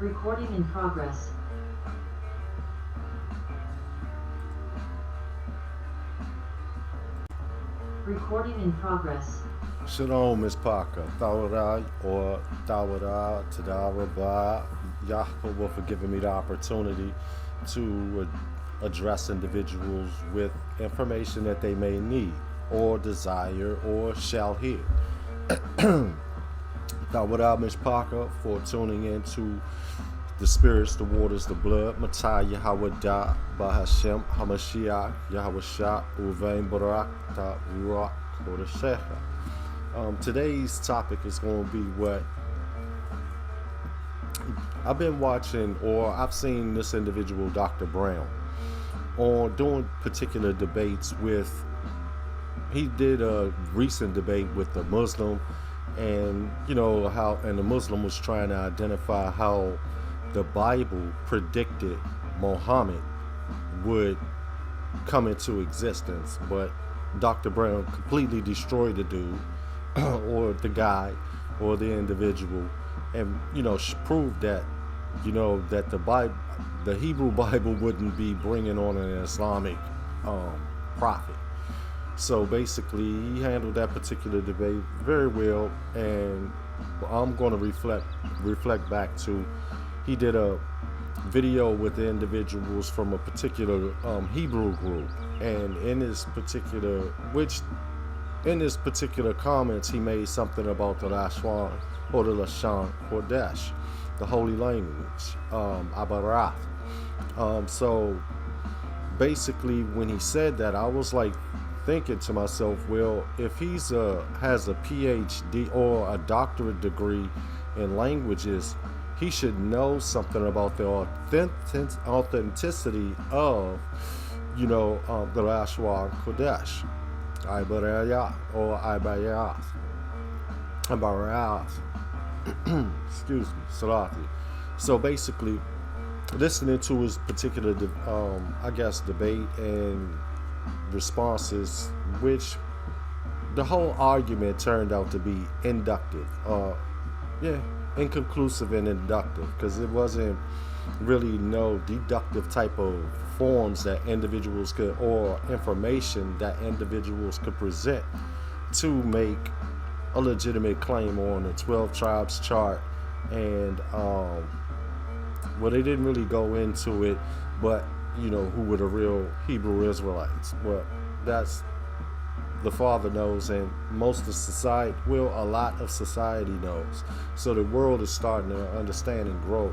Recording in progress. Recording in progress. Shalom, Miss Parker. Tawara or Tawara, Tadaraba, Yahweh for giving me the opportunity to address individuals with information that they may need or desire or shall hear. Tawara, Miss Parker, for tuning into the spirits, the waters, the blood, Matah Yahweh Da, Bahashem, Hamashiach, Yahweh Shah, Uvain Barak, Ta Ruach, Kodeshecha. Today's topic is going to be what I've been watching, or I've seen this individual, Dr. Brown, on doing particular debates with. He did a recent debate with a Muslim, and the Muslim was trying to identify how the Bible predicted Muhammad would come into existence, but Dr. Brown completely destroyed the dude or the guy or the individual, and proved that that the Hebrew Bible wouldn't be bringing on an Islamic prophet. So basically, he handled that particular debate very well, and I'm going to reflect back to, he did a video with the individuals from a particular Hebrew group, and in this particular comments, he made something about the Lashon or the Lashon HaKodesh, the holy language, Abarath. So basically, when he said that, I was like thinking to myself, well, if he's has a PhD or a doctorate degree in languages, he should know something about the authenticity of the Lashon HaKodesh, Ibarayah or Ibayah, excuse me, Salati. So basically, listening to his particular, debate and responses, which the whole argument turned out to be inconclusive and inductive, because it wasn't really no deductive type of forms that individuals could, or information that individuals could present to make a legitimate claim on the 12 tribes chart. And they didn't really go into it, but who were the real Hebrew Israelites. But that's, the Father knows, and most of society, a lot of society knows. So the world is starting to understand and grow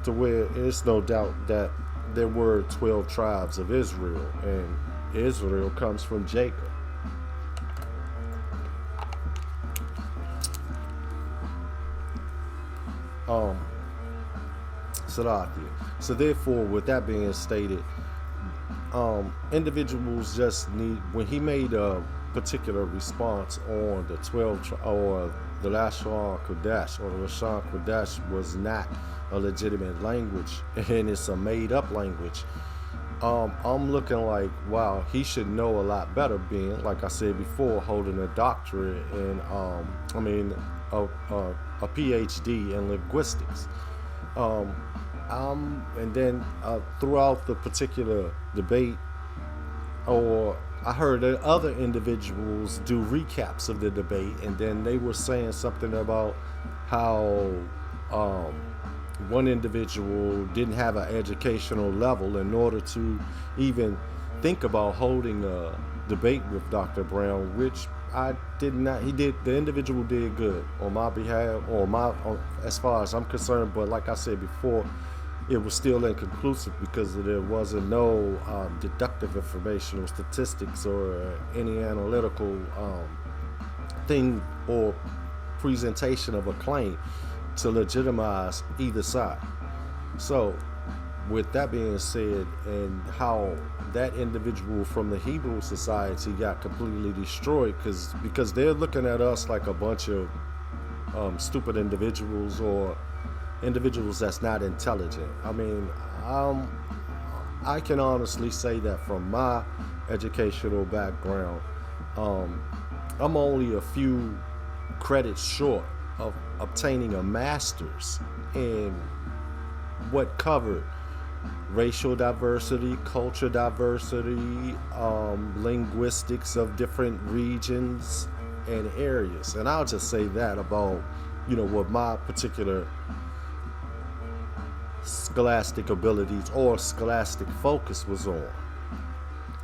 to where it's no doubt that there were 12 tribes of Israel, and Israel comes from Jacob. So therefore, with that being stated, individuals just need, when he made a particular response on the 12 or the Lashon HaKodesh, or the Lashon HaKodesh was not a legitimate language and it's a made up language, I'm looking like, wow, he should know a lot better, being, like I said before, holding a doctorate in a PhD in linguistics. And then throughout the particular debate, or I heard that other individuals do recaps of the debate, and then they were saying something about how one individual didn't have an educational level in order to even think about holding a debate with Dr. Brown, which I did not. The individual did good on my behalf, as far as I'm concerned. But like I said before, it was still inconclusive because there wasn't no deductive information or statistics or any analytical thing or presentation of a claim to legitimize either side. So with that being said, and how that individual from the Hebrew society got completely destroyed because they're looking at us like a bunch of stupid individuals, or individuals that's not intelligent. I mean, I can honestly say that from my educational background, I'm only a few credits short of obtaining a master's in what covered racial diversity, culture diversity, linguistics of different regions and areas. And I'll just say that about, what my particular scholastic abilities or scholastic focus was on.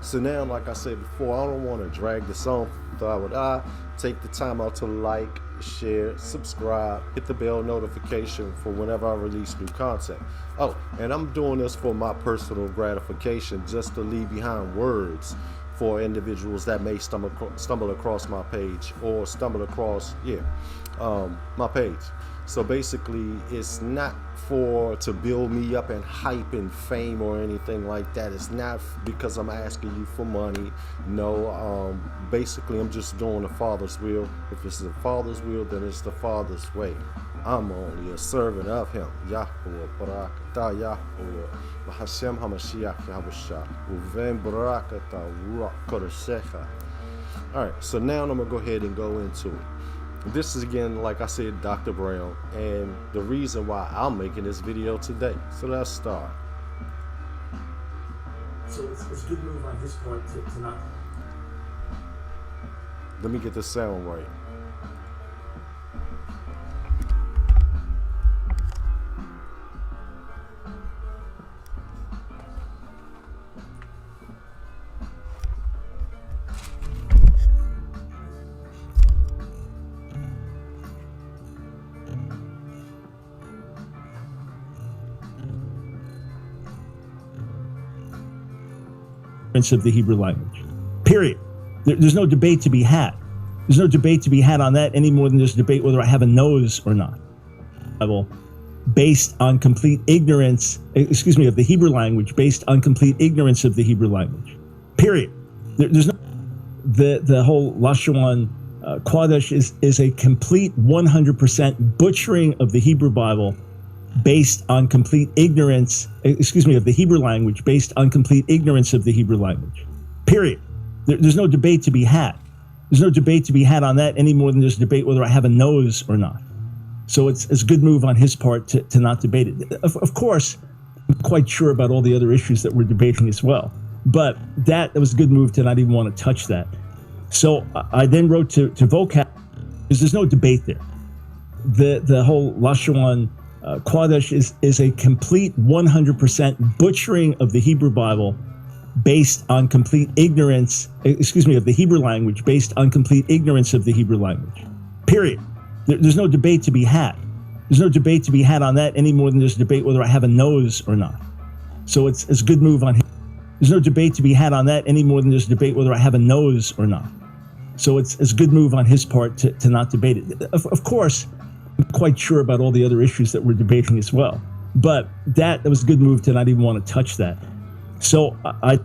So now, like I said before, I don't want to drag this on. Thought I would take the time out to like, share, subscribe, hit the bell notification for whenever I release new content. Oh, and I'm doing this for my personal gratification, just to leave behind words for individuals that may stumble across my page or stumble across my page. So basically, it's not to build me up and hype and fame or anything like that. It's not because I'm asking you for money. No, basically, I'm just doing the Father's will. If it's the Father's will, then it's the Father's way. I'm only a servant of Him. Yahuwah Barakatah Yahuwah B'Hashem HaMashiach Yahushua Uven Barakatah Ruach Kodeshecha. Alright, so now I'm going to go ahead and go into it. This is, again, like I said, Dr. Brown, and the reason why I'm making this video today. So let's start. So it's a good move on his part to not... Let me get the sound right. Of the Hebrew language, period. There's no debate to be had. There's no debate to be had on that any more than there's debate whether I have a nose or not. Bible, based on complete ignorance, of the Hebrew language, based on complete ignorance of the Hebrew language, period. There's no the whole Lashon HaKodesh is a complete 100% butchering of the Hebrew Bible, based on complete ignorance, of the Hebrew language, based on complete ignorance of the Hebrew language, period. There's no debate to be had. There's no debate to be had on that any more than there's debate whether I have a nose or not. So it's a good move on his part to not debate it. Of course, I'm quite sure about all the other issues that we're debating as well. But that was a good move to not even want to touch that. So I then wrote to vocab, because there's no debate there. The whole Lashon HaKodesh is a complete 100% butchering of the Hebrew Bible, based on complete ignorance, of the Hebrew language, based on complete ignorance of the Hebrew language, period. There's no debate to be had. There's no debate to be had on that any more than there's debate whether I have a nose or not. So it's a good move on him. There's no debate to be had on that any more than there's debate whether I have a nose or not. So it's a good move on his part to not debate it. Of course, I'm quite sure about all the other issues that we're debating as well. But that was a good move to not even want to touch that. So I...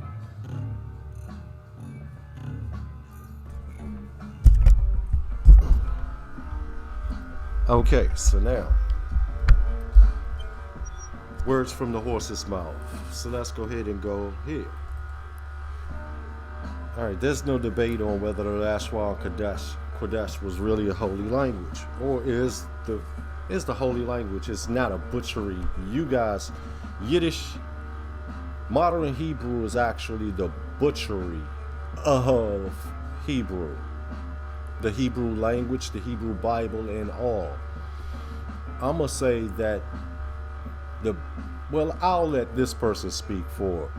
Okay, so now, words from the horse's mouth. So let's go ahead and go here. All right, there's no debate on whether the Lashon HaKodesh was really a holy language, or is the holy language. It's not a butchery. You guys, Yiddish, modern Hebrew is actually the butchery of Hebrew. The Hebrew language, the Hebrew Bible, and all. I'm going to say that I'll let this person speak for.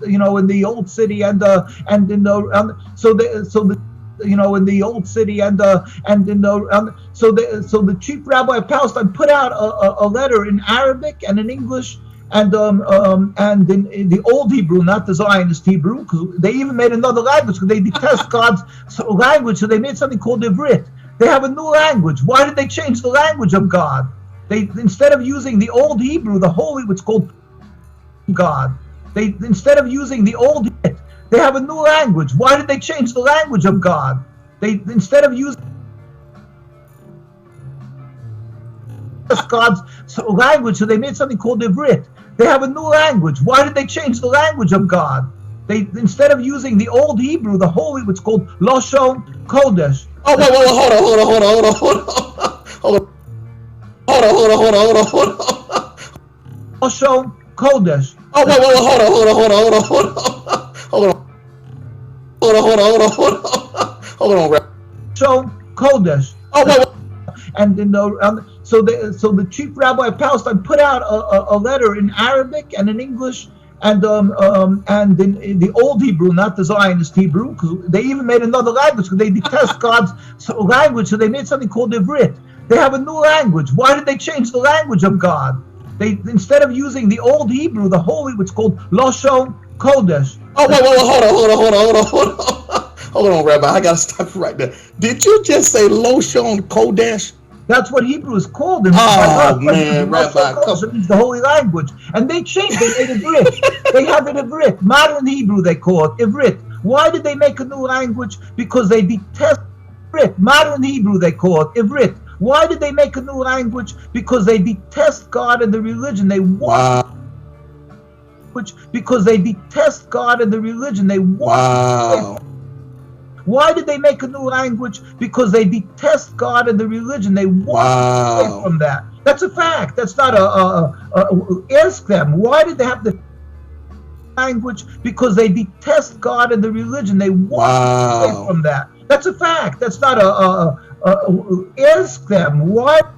In the old city in the chief rabbi of Palestine put out a letter in Arabic and in English and in the old Hebrew, not the Zionist Hebrew, because they even made another language because they detest God's language, so they made something called Ivrit. They have a new language. Why did they change the language of God? They, instead of using the old Hebrew, the holy, what's called God, they, instead of using the old, they have a new language. Why did they change the language of God? They, instead of using God's language, so they made something called Ivrit. They have a new language. Why did they change the language of God? They, instead of using the old Hebrew, the holy, what's called Lashon HaKodesh. Oh, wait, hold on. Lashon HaKodesh. Oh, wait, hold on. Lashon HaKodesh. Oh, wait. And in the, so the chief rabbi of Palestine put out a letter in Arabic and in English and in the old Hebrew, not the Zionist Hebrew, because they even made another language because they detest God's language, so they made something called Ivrit. They have a new language. Why did they change the language of God? They, instead of using the old Hebrew, the holy, what's called Lashon HaKodesh. Oh, wait, hold on, Rabbi. I gotta stop you right there. Did you just say Lashon HaKodesh? That's what Hebrew is called. Oh, man, Rabbi. It means the holy language. And they changed. They made Ivrit. They have it Ivrit. Modern Hebrew, they call it Ivrit. Why did they make a new language? Because they detest Ivrit. Modern Hebrew, they call it Ivrit. Why did they make a new language? Because they detest God and the religion. They want because they detest God and the religion. They want. Why did they make a new language? Because they detest God and the religion. They want away from that. That's a fact. That's not ask them. Why did they have the language? Because they detest God and the religion. They want away from that. That's a fact. That's not ask them. Why did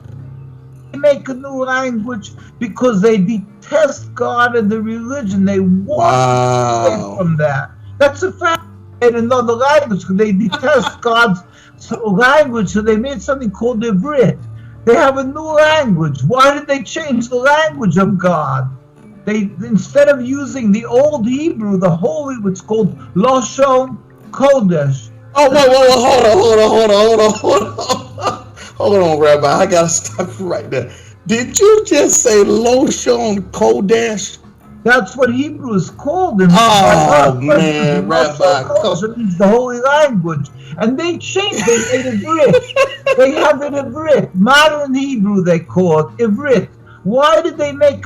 they make a new language? Because they detest God and the religion. They want away from that. That's a fact. In another language, because they detest God's language, so they made something called Ivrit. They have a new language. Why did they change the language of God? They, instead of using the old Hebrew, the holy, what's called Lashon HaKodesh. Oh, wait, hold on, Rabbi. I gotta stop you right there. Did you just say Lashon HaKodesh? That's what Hebrew is called. Man, Rabbi. It means the holy language. And they changed. They made Ivrit. They have it Ivrit. Modern Hebrew, they call it Ivrit. Why did they make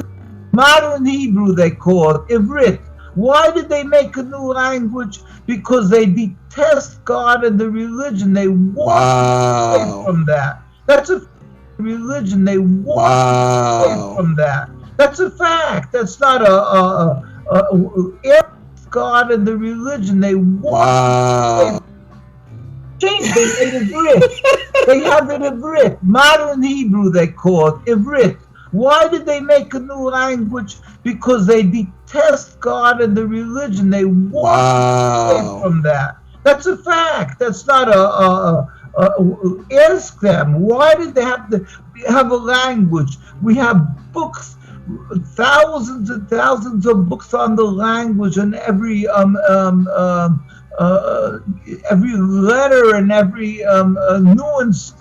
modern Hebrew? They call it Ivrit. Why did they make a new language? Because they detest God and the religion. They want away from that. That's a religion. They want away from that. That's a fact. That's not God and the religion. They want change. They made Ivrit. They have it Ivrit. Modern Hebrew, they call it Ivrit. Why did they make a new language? Because they detest God and the religion. They want away from that. That's a fact. That's not ask them. Why did they have to have a language? We have books, thousands and thousands of books on the language, and every letter and every nuance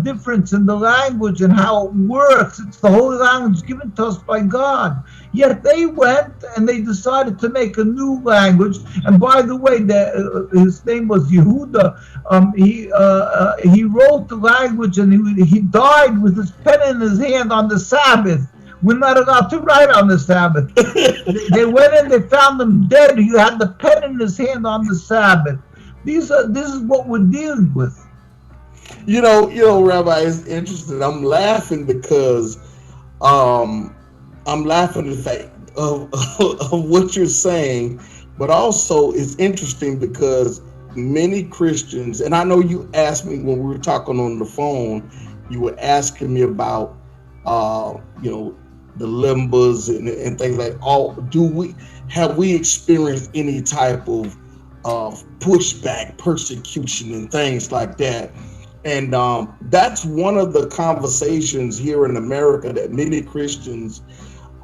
difference in the language and how it works. It's the holy language given to us by God. Yet they went and they decided to make a new language. And by the way, his name was Yehuda. He wrote the language, and he died with his pen in his hand on the Sabbath. We're not allowed to write on the Sabbath. They went in, they found him dead. He had the pen in his hand on the Sabbath. This is what we're dealing with. You know, Rabbi, it's interesting. I'm laughing because I'm laughing at the fact of what you're saying, but also it's interesting because many Christians, and I know you asked me when we were talking on the phone, you were asking me about the limbas and things like have we experienced any type of pushback, persecution, and things like that? And that's one of the conversations here in America that many Christians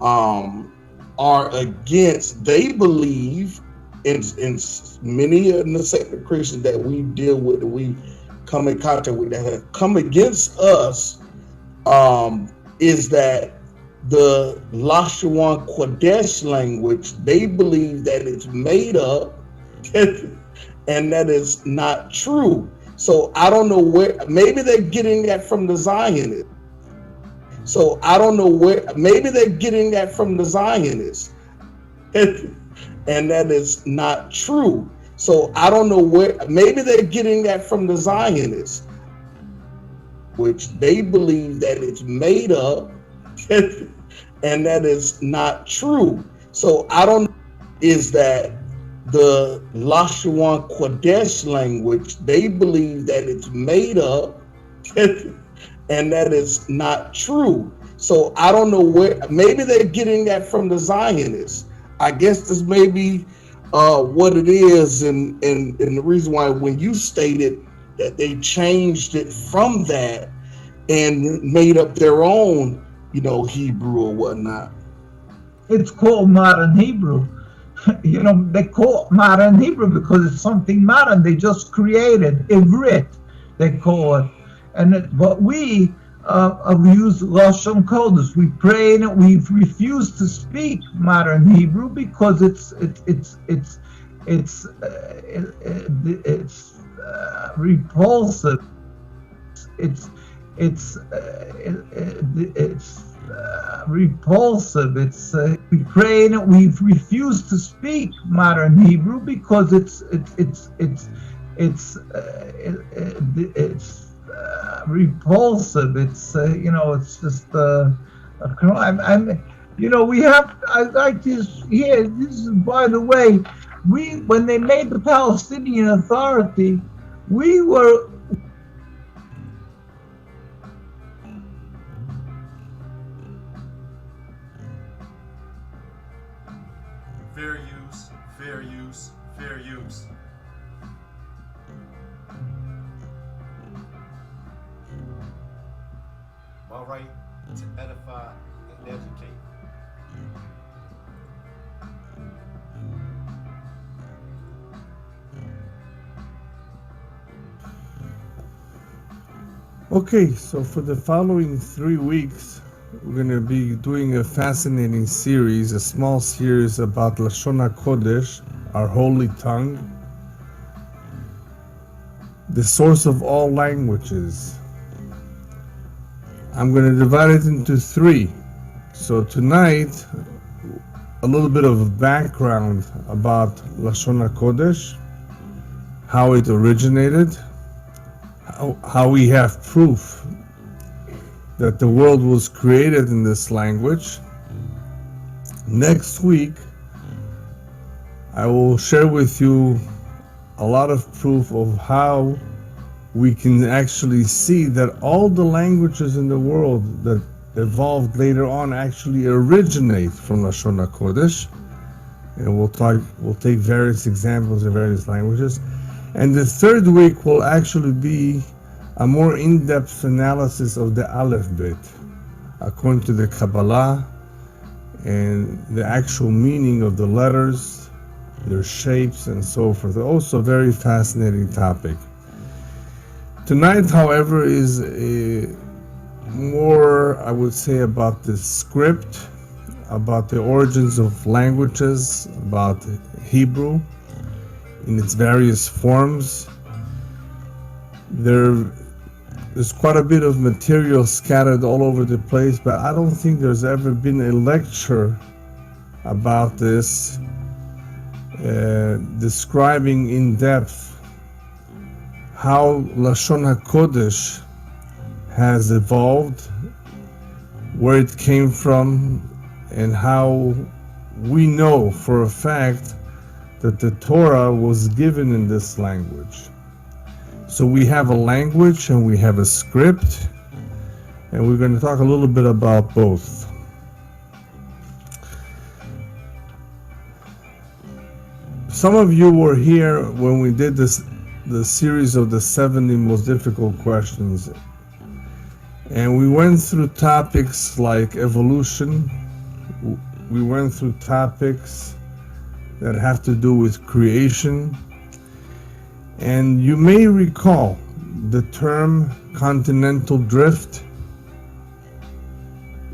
are against. They believe in many of the secular Christians that we deal with, that we come in contact with, that have come against us. is that the Lashon HaKodesh language, they believe that it's made up and that is not true. So I don't know where, maybe they're getting that from the Zionists. So I don't know where, maybe they're getting that from the Zionists. And that is not true. So I don't know where, maybe they're getting that from the Zionists, which they believe that it's made up and that is not true. So I don't, is that the Lashon HaKodesh language, they believe that it's made up and that is not true. So I don't know where, maybe they're getting that from the Zionists. I guess this may be what it is, and the reason why when you stated that they changed it from that and made up their own, Hebrew or whatnot. It's called modern Hebrew. They call it modern Hebrew because it's something modern. They just created Ivrit, they call it. But we use Lashon HaKodesh. We pray and we've refused to speak modern Hebrew because it's repulsive. It's repulsive. We pray and we've refused to speak modern Hebrew because it's repulsive. It's just a crime. We have. I like this here. This is, by the way, when they made the Palestinian Authority, we were. Fair use, fair use, fair use. My right to edify and educate. Okay, so for the following 3 weeks, we're going to be doing a fascinating series, a small series about Lashon HaKodesh, our holy tongue, the source of all languages. I'm going to divide it into 3. So tonight, a little bit of background about Lashon HaKodesh, how it originated, how we have proof that the world was created in this language. Next week, I will share with you a lot of proof of how we can actually see that all the languages in the world that evolved later on actually originate from Lashon HaKodesh. And we'll take various examples in various languages. And the third week will actually be a more in-depth analysis of the Aleph Bet, according to the Kabbalah, and the actual meaning of the letters, their shapes, and so forth. Also a very fascinating topic. Tonight, however, is more, I would say, about the script, about the origins of languages, about Hebrew in its various forms. There's quite a bit of material scattered all over the place, but I don't think there's ever been a lecture about this, describing in depth how Lashon HaKodesh has evolved, where it came from, and how we know for a fact that the Torah was given in this language. So we have a language and we have a script, and we're going to talk a little bit about both. Some of you were here when we did the series of the 70 most difficult questions, and we went through topics like evolution. We went through topics that have to do with creation. And you may recall the term continental drift.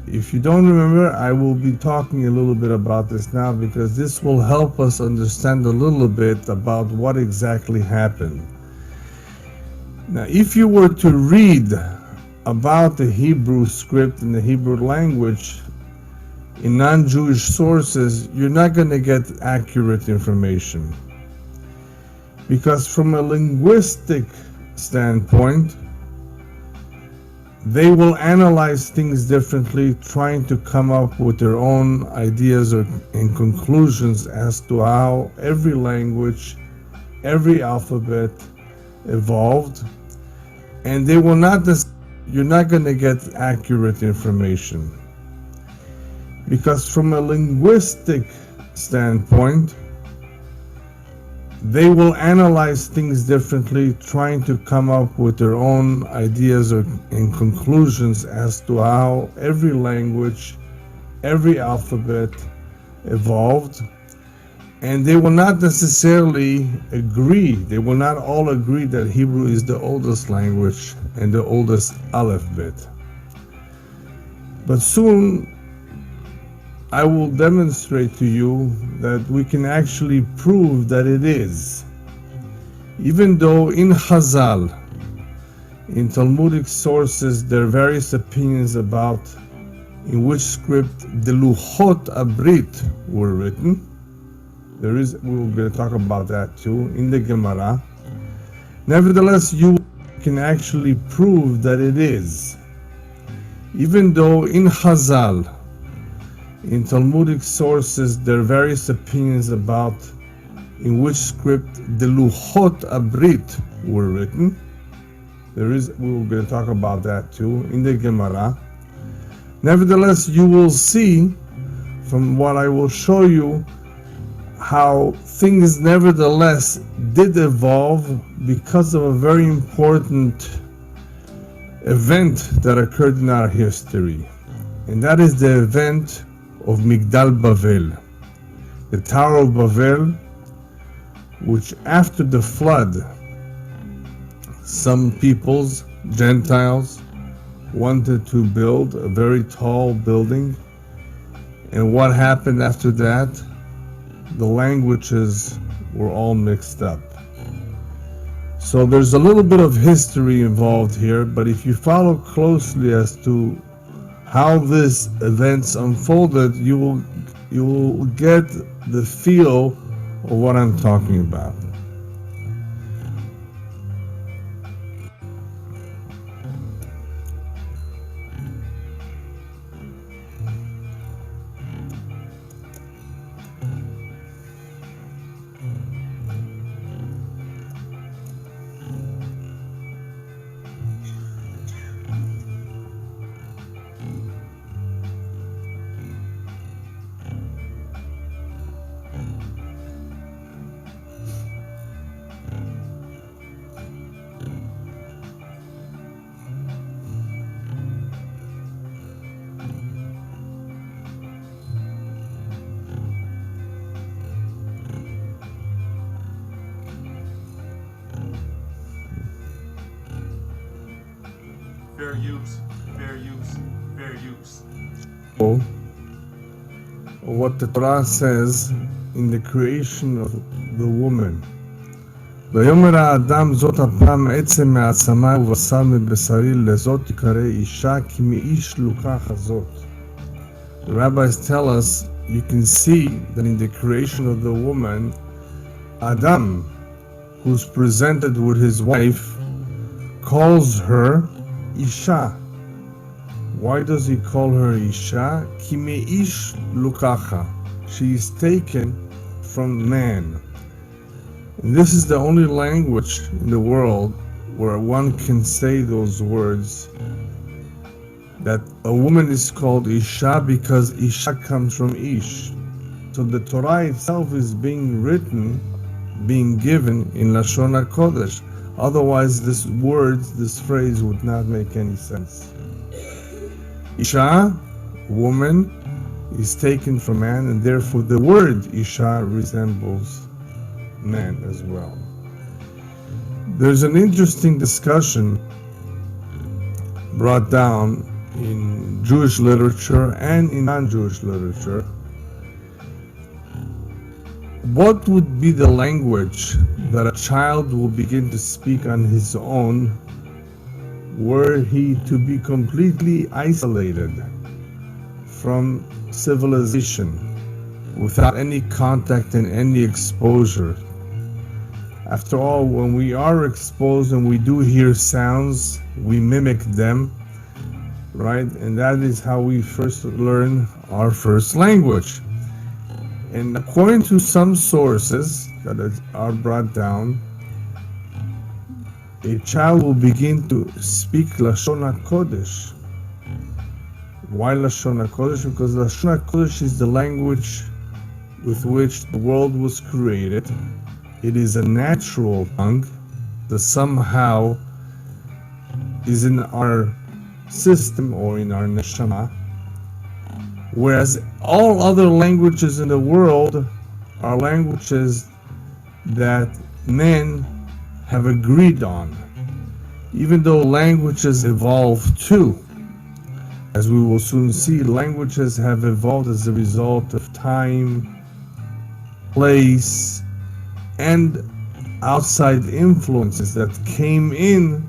if you don't remember, I will be talking a little bit about this now because this will help us understand a little bit about what exactly happened. Now, if you were to read about the Hebrew script and the Hebrew language in non-Jewish sources, you're not going to get accurate information. Because from a linguistic standpoint, they will analyze things differently, trying to come up with their own ideas and conclusions as to how every language, every alphabet evolved, and they will not. You're not going to get accurate information because, from a linguistic standpoint, they will analyze things differently, trying to come up with their own ideas and conclusions as to how every language, every alphabet evolved, and they will not necessarily agree. They will not all agree that Hebrew is the oldest language and the oldest alphabet. But soon, I will demonstrate to you that we can actually prove that it is. Even though in Chazal, in Talmudic sources, there are various opinions about in which script the Luchot Abrit were written. We're going to talk about that too in the Gemara. Nevertheless, you can actually prove that it is. Even though in Chazal, in Talmudic sources, there are various opinions about in which script the Luchot Abrit were written. We're going to talk about that too in the Gemara. Nevertheless, you will see from what I will show you how things nevertheless did evolve because of a very important event that occurred in our history. And that is the event of Migdal Bavel, the Tower of Babel, which after the flood, some peoples, Gentiles, wanted to build a very tall building. And what happened after that? The languages were all mixed up. So there's a little bit of history involved here, but if you follow closely as to how these events unfolded, you will get the feel of what I'm talking about. Fair use, fair use, fair use. What the Torah says in the creation of the woman. ויאמר האדם זאת הפעם עצם מעצמי ובשר מבשרי לזאת תקרא אישה כי מאיש לוקחה זאת. The rabbis tell us you can see that in the creation of the woman, Adam, who's presented with his wife, calls her Isha. Why does he call her Isha? Ki meish lukacha. She is taken from man. And this is the only language in the world where one can say those words, that a woman is called Isha because Isha comes from Ish. So the Torah itself is being written, being given in Lashon HaKodesh. Otherwise, this phrase would not make any sense. Isha, woman, is taken from man, and therefore the word Isha resembles man as well. There's an interesting discussion brought down in Jewish literature and in non-Jewish literature, what would be the language that a child will begin to speak on his own were he to be completely isolated from civilization without any contact and any exposure? After all, when we are exposed and we do hear sounds, we mimic them, right? And that is how we first learn our first language. And according to some sources that are brought down, a child will begin to speak Lashon HaKodesh. Why Lashon HaKodesh? Because Lashon HaKodesh is the language with which the world was created. It is a natural tongue that somehow is in our system or in our neshama, whereas all other languages in the world are languages that men have agreed on, even though languages evolve too. As we will soon see, languages have evolved as a result of time, place, and outside influences that came in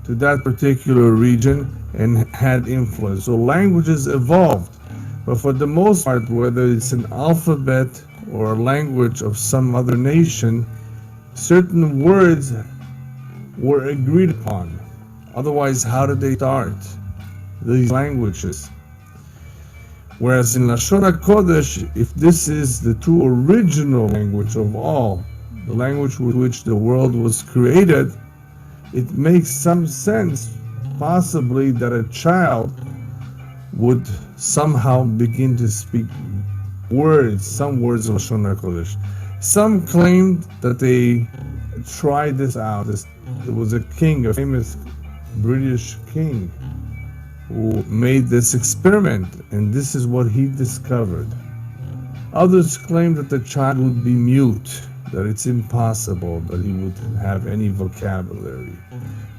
to that particular region and had influence. So languages evolved, but for the most part, whether it's an alphabet or a language of some other nation, certain words were agreed upon. Otherwise, how did they start these languages? Whereas in Lashon HaKodesh, if this is the true original language of all, the language with which the world was created, it makes some sense, possibly, that a child would somehow begin to speak words, some words of Lashon HaKodesh. Some claimed that they tried this out. There was a king, a famous British king, who made this experiment, and this is what he discovered. Others claimed that the child would be mute, that it's impossible that he would have any vocabulary.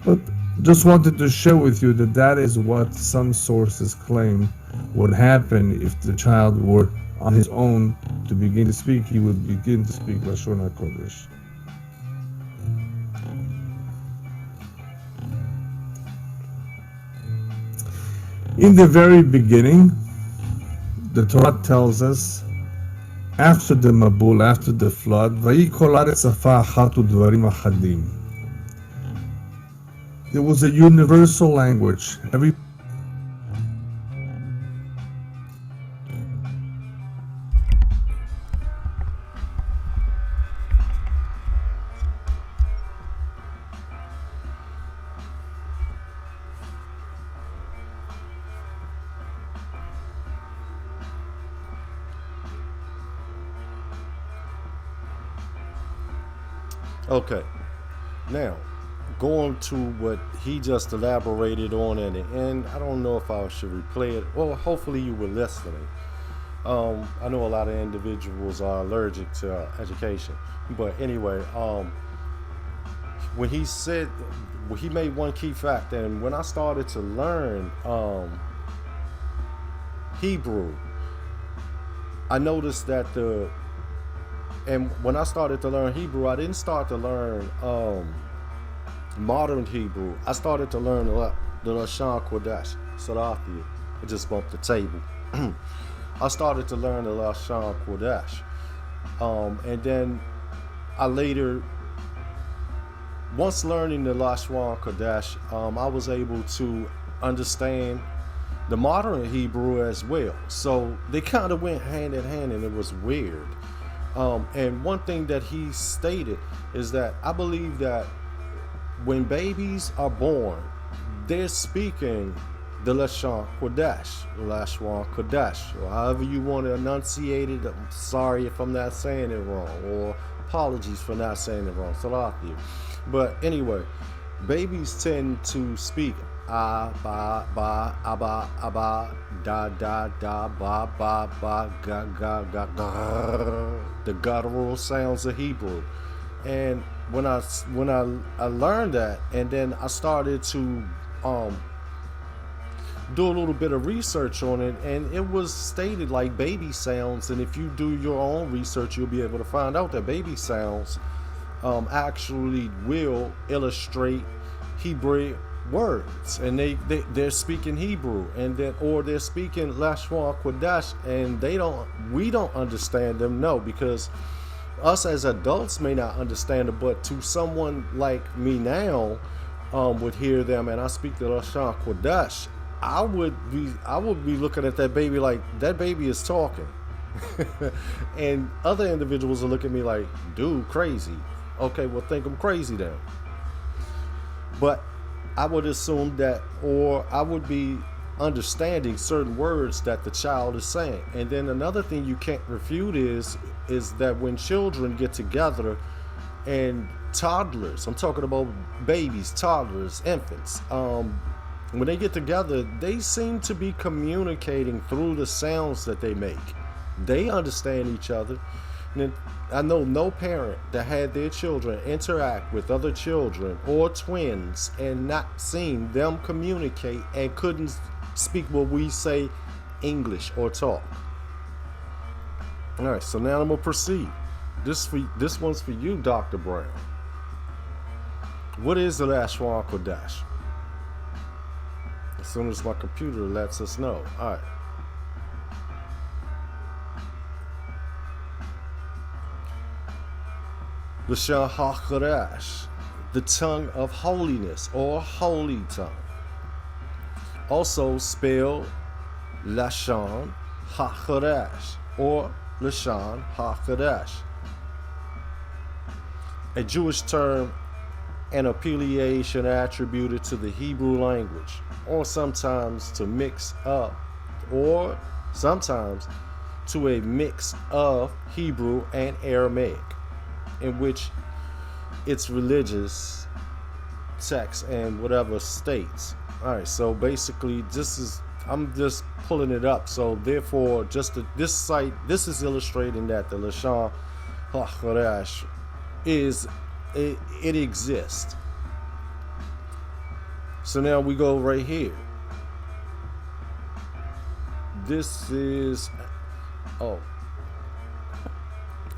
But just wanted to share with you that that is what some sources claim would happen if the child were on his own to begin to speak. He would begin to speak Lashon HaKodesh. In the very beginning, the Torah tells us, after the Mabul, after the flood, Vayikol haaretz safa achat udvarim achadim. There was a universal language. Okay, now going to what he just elaborated on at the end. I don't know if I should replay it. Well, hopefully you were listening. I know a lot of individuals are allergic to education, but anyway, when he said, he made one key fact, and when I started to learn Hebrew, I noticed that and when I started to learn Hebrew, I didn't start to learn modern Hebrew. I started to learn the Lashon HaKodesh. Salathia. I just bumped the table. I started to learn the Lashon HaKodesh. And then I later, once learning the Lashon HaKodesh, I was able to understand the modern Hebrew as well. So they kind of went hand in hand, and it was weird. And one thing that he stated is that I believe that when babies are born, they're speaking the Lashon HaKodesh, or however you want to enunciate it. I'm sorry if I'm not saying it wrong, or apologies for not saying it wrong. Salathia. But anyway, babies tend to speak ba, aba, aba, da, ba, ga, ga, the guttural sounds of Hebrew. And when I learned that, and then I started to do a little bit of research on it, and it was stated like baby sounds. And if you do your own research, you'll be able to find out that baby sounds actually will illustrate Hebrew words, and they're speaking Hebrew, and that, or they're speaking Lashon HaKodesh, and we don't understand them. No, because us as adults may not understand it, but to someone like me now would hear them, and I speak the Lashon HaKodesh, I would be looking at that baby like that baby is talking. And other individuals will look at me like, dude, crazy. Okay, well, think I'm crazy then. But I would assume that, or I would be understanding certain words that the child is saying. And then another thing you can't refute is that when children get together, and toddlers, I'm talking about babies, toddlers, infants, when they get together, they seem to be communicating through the sounds that they make. They understand each other. And I know no parent that had their children interact with other children or twins and not seen them communicate and couldn't speak what we say English or talk. All right, so now I'm gonna proceed. This one's for you, Dr. Brown. What is the Lashon HaKodesh? As soon as my computer lets us know. All right. Lashon HaKodesh, the tongue of holiness, or holy tongue. Also spelled Lashon HaKodesh, or Lashon HaKodesh. A Jewish term and affiliation attributed to the Hebrew language, or sometimes to mix up, or sometimes to a mix of Hebrew and Aramaic, in which it's religious text and whatever states. All right, so basically I'm just pulling it up. So therefore, this is illustrating that the Lashon HaKodesh it exists. So now we go right here. This is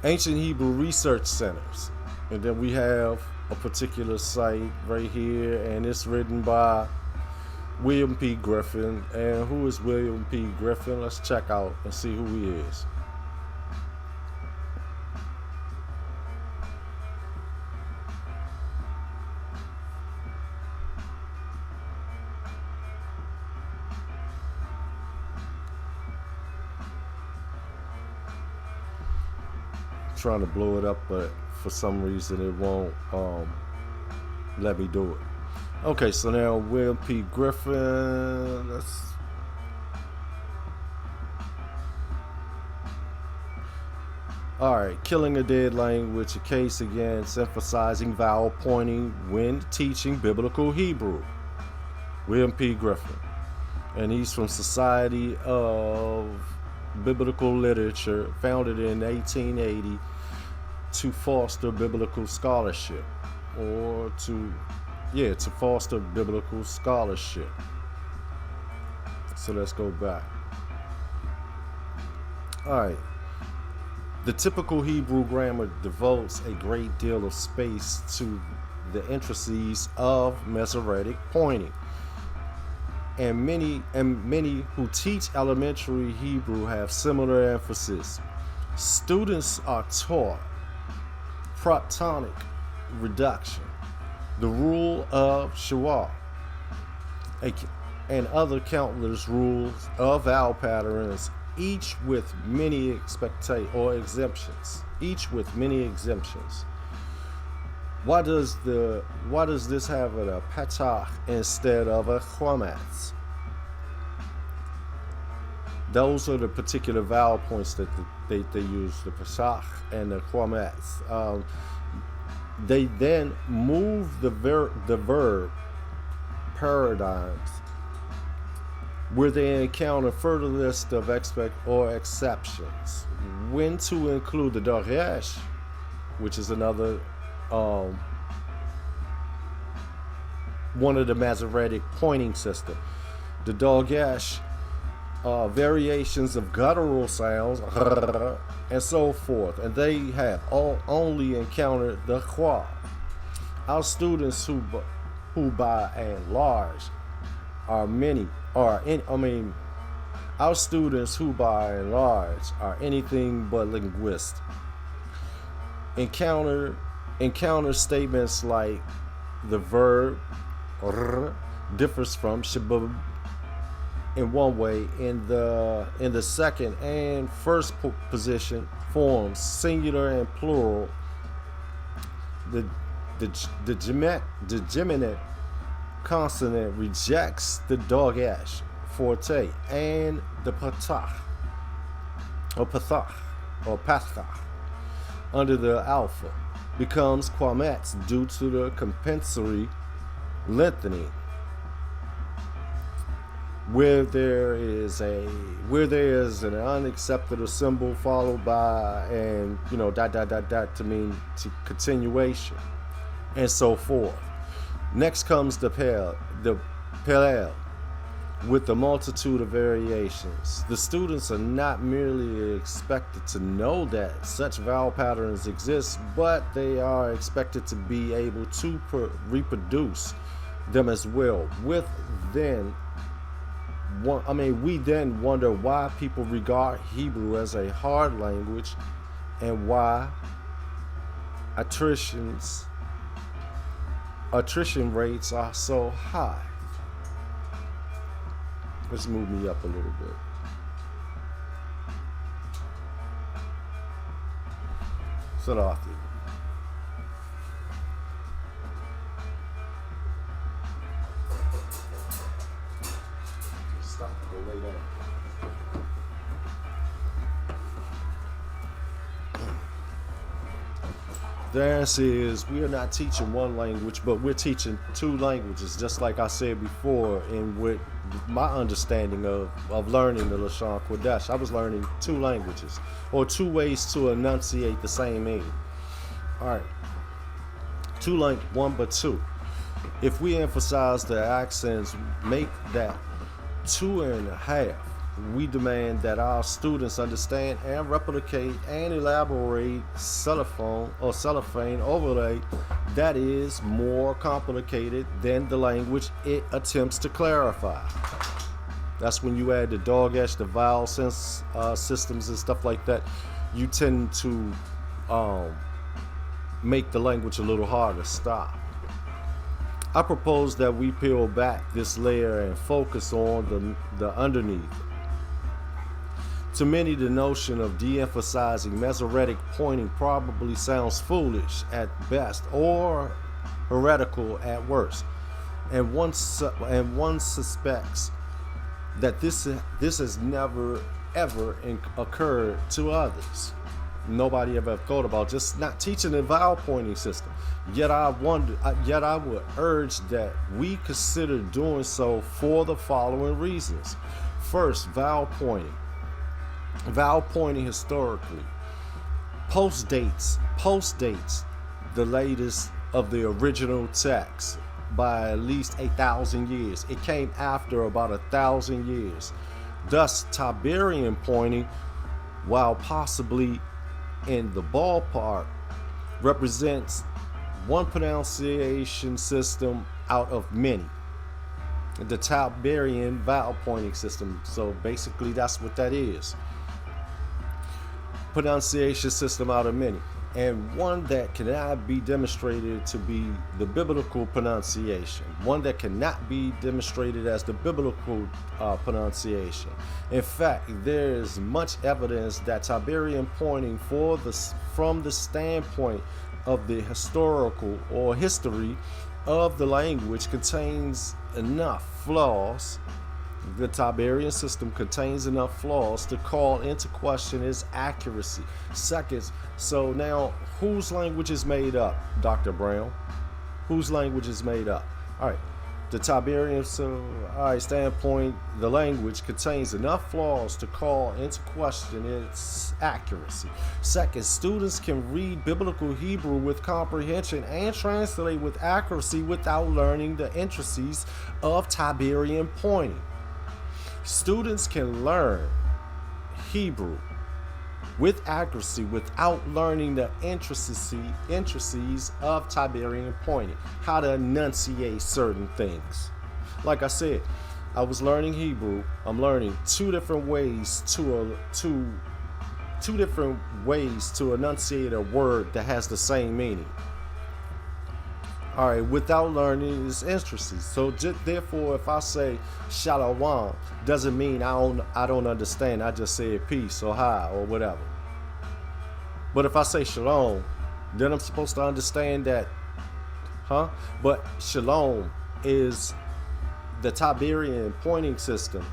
Ancient Hebrew Research Centers, and then we have a particular site right here, and it's written by William P. Griffin. And who is William P. Griffin? Let's check out and see who he is. Trying to blow it up, but for some reason it won't let me do it. Okay, so now William P. Griffin, alright, killing a dead language, a case against emphasizing vowel pointing when teaching biblical Hebrew. William P. Griffin. And he's from Society of Biblical Literature, founded in 1880 to foster biblical scholarship, or to foster biblical scholarship. So let's go back. All right. The typical Hebrew grammar devotes a great deal of space to the intricacies of Masoretic pointing. And many who teach elementary Hebrew have similar emphasis. Students are taught protonic reduction, the rule of Shawar, and other countless rules of vowel patterns, each with many exemptions. Why does this have a petach instead of a chometz? Those are the particular vowel points that they use, the petach and the chometz. They then move the verb paradigms where they encounter further list of exceptions. When to include the doresh, which is another one of the Masoretic pointing system. the Dogesh, variations of guttural sounds, and so forth, and they have all only encountered the Kwa. Our students who by and large are many, our students who by and large are anything but linguists encounter statements like the verb differs from shabab in one way, in the second and first position forms, singular and plural. The geminate consonant rejects the Dogesh forte, and the patach under the alpha becomes quamets due to the compensatory lengthening. Where there is an unaccepted symbol followed by and to mean to continuation, and so forth. Next comes the Pelel with the multitude of variations. The students are not merely expected to know that such vowel patterns exist, but they are expected to be able to reproduce them as well. We then wonder why people regard Hebrew as a hard language and why attrition rates are so high. Let's move me up a little bit. Salathi. Stop. Go lay down. The answer is we are not teaching one language, but we're teaching two languages, just like I said before, and with my understanding of learning the Lashon HaKodesh, I was learning two languages, or two ways to enunciate the same meaning. All right, one but two. If we emphasize the accents, make that 2.5. We demand that our students understand and replicate and elaborate cellophane overlay that is more complicated than the language it attempts to clarify. That's when you add the Dogesh, the vowel systems and stuff like that. You tend to make the language a little harder. Stop. I propose that we peel back this layer and focus on the underneath. To many, the notion of de-emphasizing Masoretic pointing probably sounds foolish at best or heretical at worst, and one suspects that this has never ever occurred to others. Nobody ever thought about just not teaching the vowel pointing system. Yet I would urge that we consider doing so for the following reasons. First, vowel pointing. Vowel pointing historically post-dates the latest of the original text by at least 1,000 years. It came after about 1,000 years. Thus, Tiberian pointing, while possibly in the ballpark, represents one pronunciation system out of many. The Tiberian vowel pointing system. So basically that's what that is. Pronunciation system out of many, and one that cannot be demonstrated to be the biblical pronunciation, one that cannot be demonstrated as the biblical pronunciation. In fact, there is much evidence that Tiberian pointing from the standpoint of the historical or history of the language contains enough flaws. The Tiberian system contains enough flaws to call into question its accuracy. Second, so now whose language is made up, Dr. Brown? Whose language is made up? All right, the Tiberian standpoint, the language contains enough flaws to call into question its accuracy. Second, students can read biblical Hebrew with comprehension and translate with accuracy without learning the intricacies of Tiberian pointing. Students can learn Hebrew with accuracy without learning the intricacies of Tiberian pointing, how to enunciate certain things. Like I said, I was learning Hebrew. I'm learning two different ways to enunciate a word that has the same meaning. All right, without learning its intricacies. So therefore, if I say shalom, doesn't mean I don't understand. I just say peace or hi or whatever. But if I say shalom, then I'm supposed to understand that, huh? But shalom is the Tiberian pointing system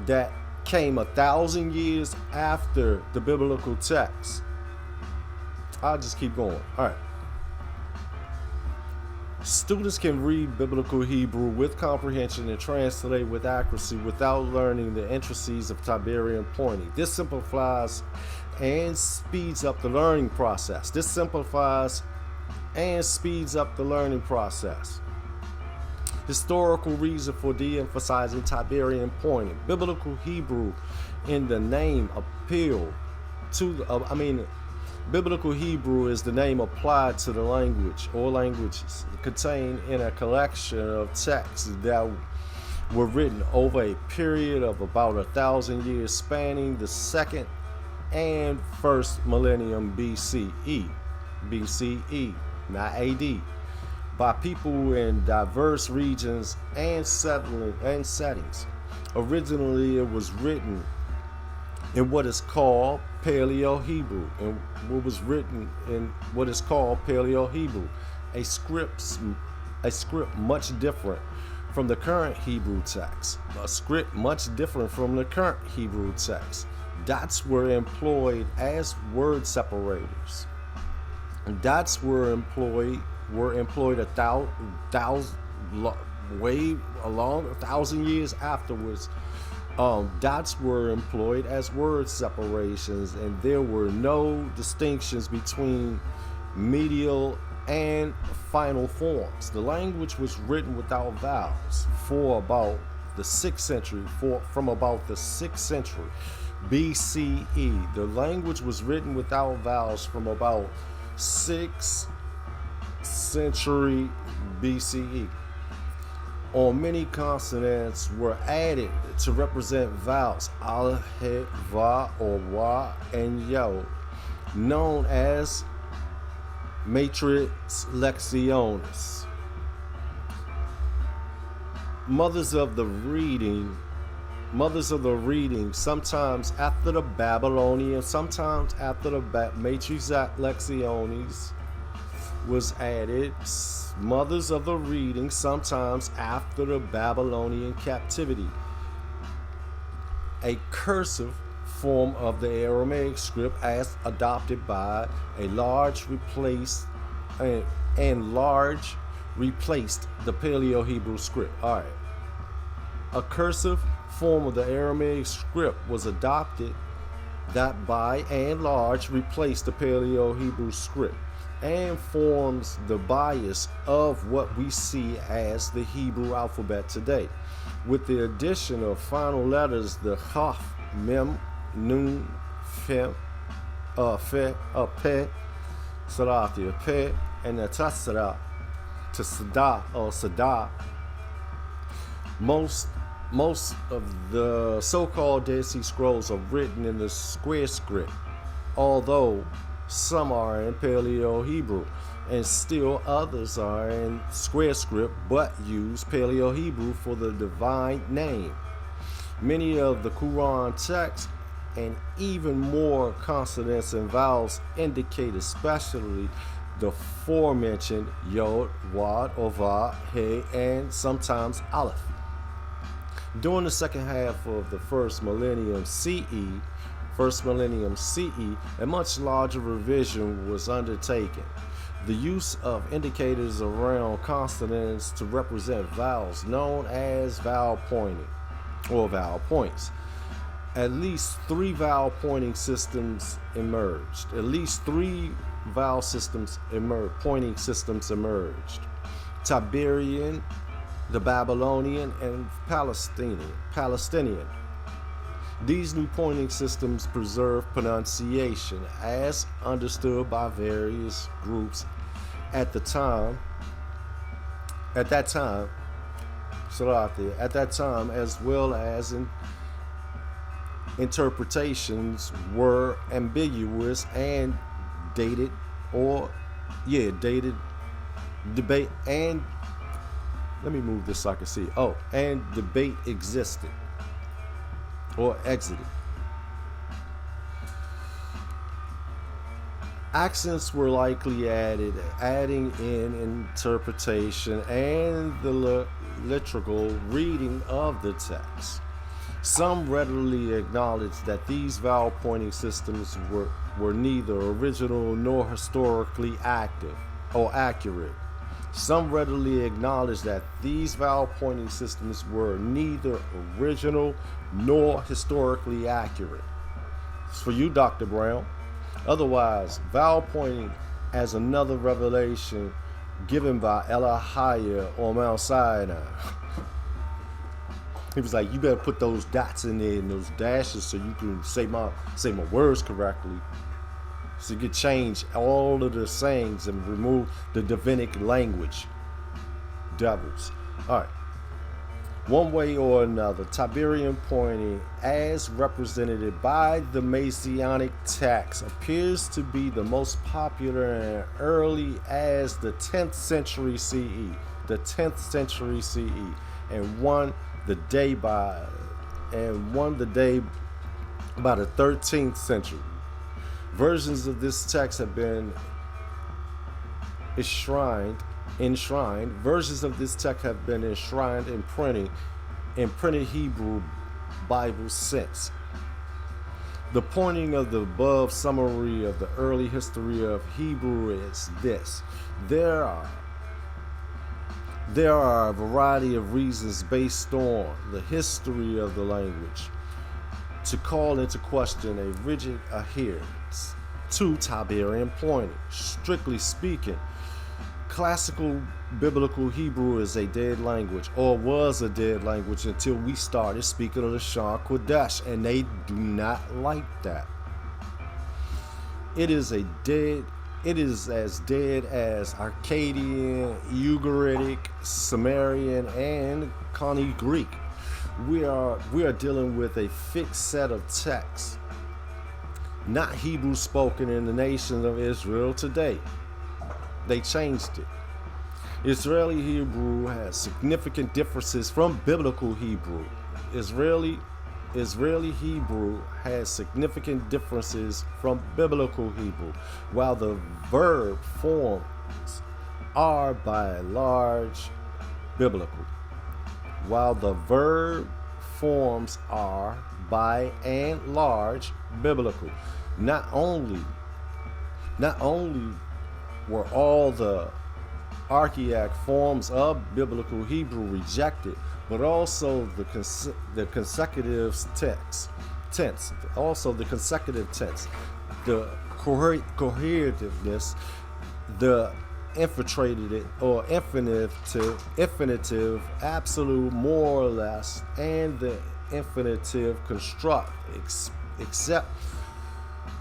that came 1,000 years after the biblical text. I'll just keep going. All right. Students can read biblical Hebrew with comprehension and translate with accuracy without learning the intricacies of Tiberian pointing. This simplifies and speeds up the learning process. Historical reason for de-emphasizing Tiberian pointing. Biblical Hebrew in the name appeal to Biblical Hebrew is the name applied to the language or languages contained in a collection of texts that were written over a period of about 1,000 years spanning the second and first millennium BCE, not AD, by people in diverse regions and settings. Originally, it was written in what is called Paleo-Hebrew, a script much different from the current Hebrew text. Dots were employed as word separators. Dots were employed 1,000 years afterwards. Dots were employed as word separations, and there were no distinctions between medial and final forms. The language was written without vowels from about the 6th century BCE. The language was written without vowels from about 6th century BCE. On many consonants were added to represent vowels, aleph, he, va, or wa, and yo, known as matrix lectionis. Mothers of the reading, sometimes after the Babylonian, sometimes after the matrix lectionis was added. Mothers of the reading, sometimes after the Babylonian captivity. A cursive form of the Aramaic script as adopted by a large replaced the Paleo-Hebrew script. All right. A cursive form of the Aramaic script was adopted that by and large replaced the Paleo-Hebrew script and forms the bias of what we see as the Hebrew alphabet today. With the addition of final letters, the Chaf, Mem, Nun, Fe, Pe, Sarati, Pe, and the Tasra, to Sada or Sada. Most of the so-called Dead Sea Scrolls are written in the square script, although some are in Paleo-Hebrew, and still others are in square script but use Paleo-Hebrew for the divine name. Many of the Quran texts and even more consonants and vowels indicate especially the aforementioned Yod, Wad, or Va, He, and sometimes Aleph. During the second half of the first millennium CE, a much larger revision was undertaken. The use of indicators around consonants to represent vowels, known as vowel pointing or vowel points. At least three vowel pointing systems emerged. Pointing systems emerged. Tiberian, the Babylonian, and Palestinian. These new pointing systems preserve pronunciation as understood by various groups at that time, as well as interpretations were ambiguous and dated debate, and let me move this so I can see. And debate existed or exited. Accents were likely added, adding in interpretation and the literal reading of the text. Some readily acknowledged that these vowel pointing systems were neither original nor historically active or accurate. Some readily acknowledged that these vowel pointing systems were neither original nor historically accurate. It's for you, Dr. Brown. Otherwise, vowel pointing as another revelation given by Elohim on Mount Sinai. He was like, you better put those dots in there and those dashes so you can say my words correctly. So you can change all of the sayings and remove the Davidic language. Devils. All right. One way or another, Tiberian pointing, as represented by the Messianic text, appears to be the most popular and early as the 10th century CE. The 10th century CE, and won the day by the 13th century. Versions of this text have been enshrined. Versions of this text have been enshrined in printed Hebrew Bibles since. The pointing of the above summary of the early history of Hebrew is this: there are a variety of reasons based on the history of the language to call into question a rigid adherence to Tiberian pointing. Strictly speaking, classical biblical Hebrew is a dead language, or was a dead language until we started speaking of the HaKodesh, and they do not like that. It is as dead as Akkadian, Ugaritic, Sumerian, and Koine Greek. We are dealing with a fixed set of texts, not Hebrew spoken in the nation of Israel today. They changed it. Israeli Hebrew has significant differences from biblical Hebrew. Israeli Hebrew has significant differences from biblical Hebrew, while the verb forms are by and large biblical. Not only were all the archaic forms of biblical Hebrew rejected, but also the consecutive tense, the cohesiveness, the infiltrated or infinitive, absolute, more or less, and the infinitive construct, except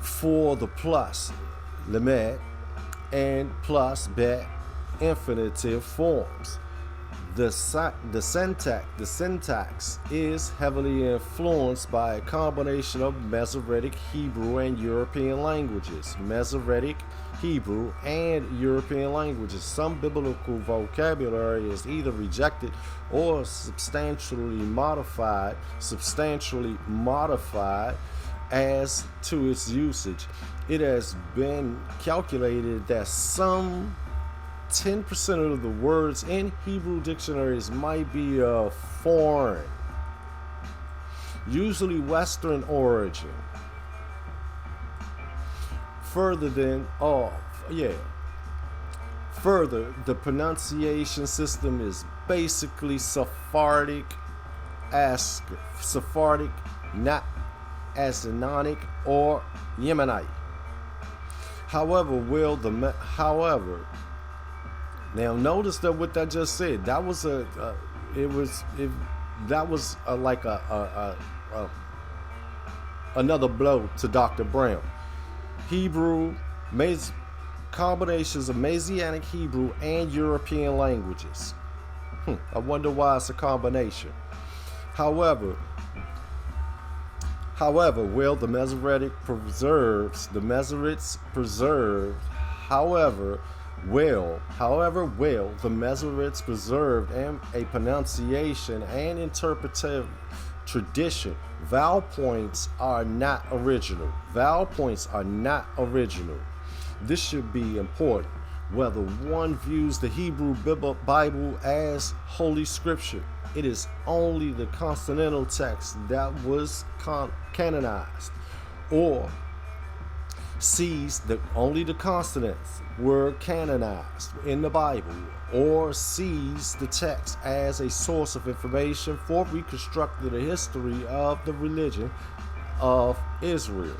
for the plus, lemet, and plus bet infinitive forms. The syntax is heavily influenced by a combination of Masoretic Hebrew and European languages. Some biblical vocabulary is either rejected or substantially modified as to its usage. It has been calculated that some 10% of the words in Hebrew dictionaries might be of foreign, usually Western origin. Further, the pronunciation system is basically Sephardic, not Assyrianic or Yemenite. However, now notice that what I just said, that was that was like another blow to Dr. Brown. Hebrew, combinations of Messianic Hebrew and European languages. I wonder why it's a combination. However, will the Masoretic preserves, the Masoretes preserved, however, will the Masoretes preserved a pronunciation and interpretive tradition. Vowel points are not original. This should be important. Whether one views the Hebrew Bible as Holy Scripture, it is only the consonantal text that was canonized, or sees that only the consonants were canonized in the Bible, or sees the text as a source of information for reconstructing the history of the religion of Israel.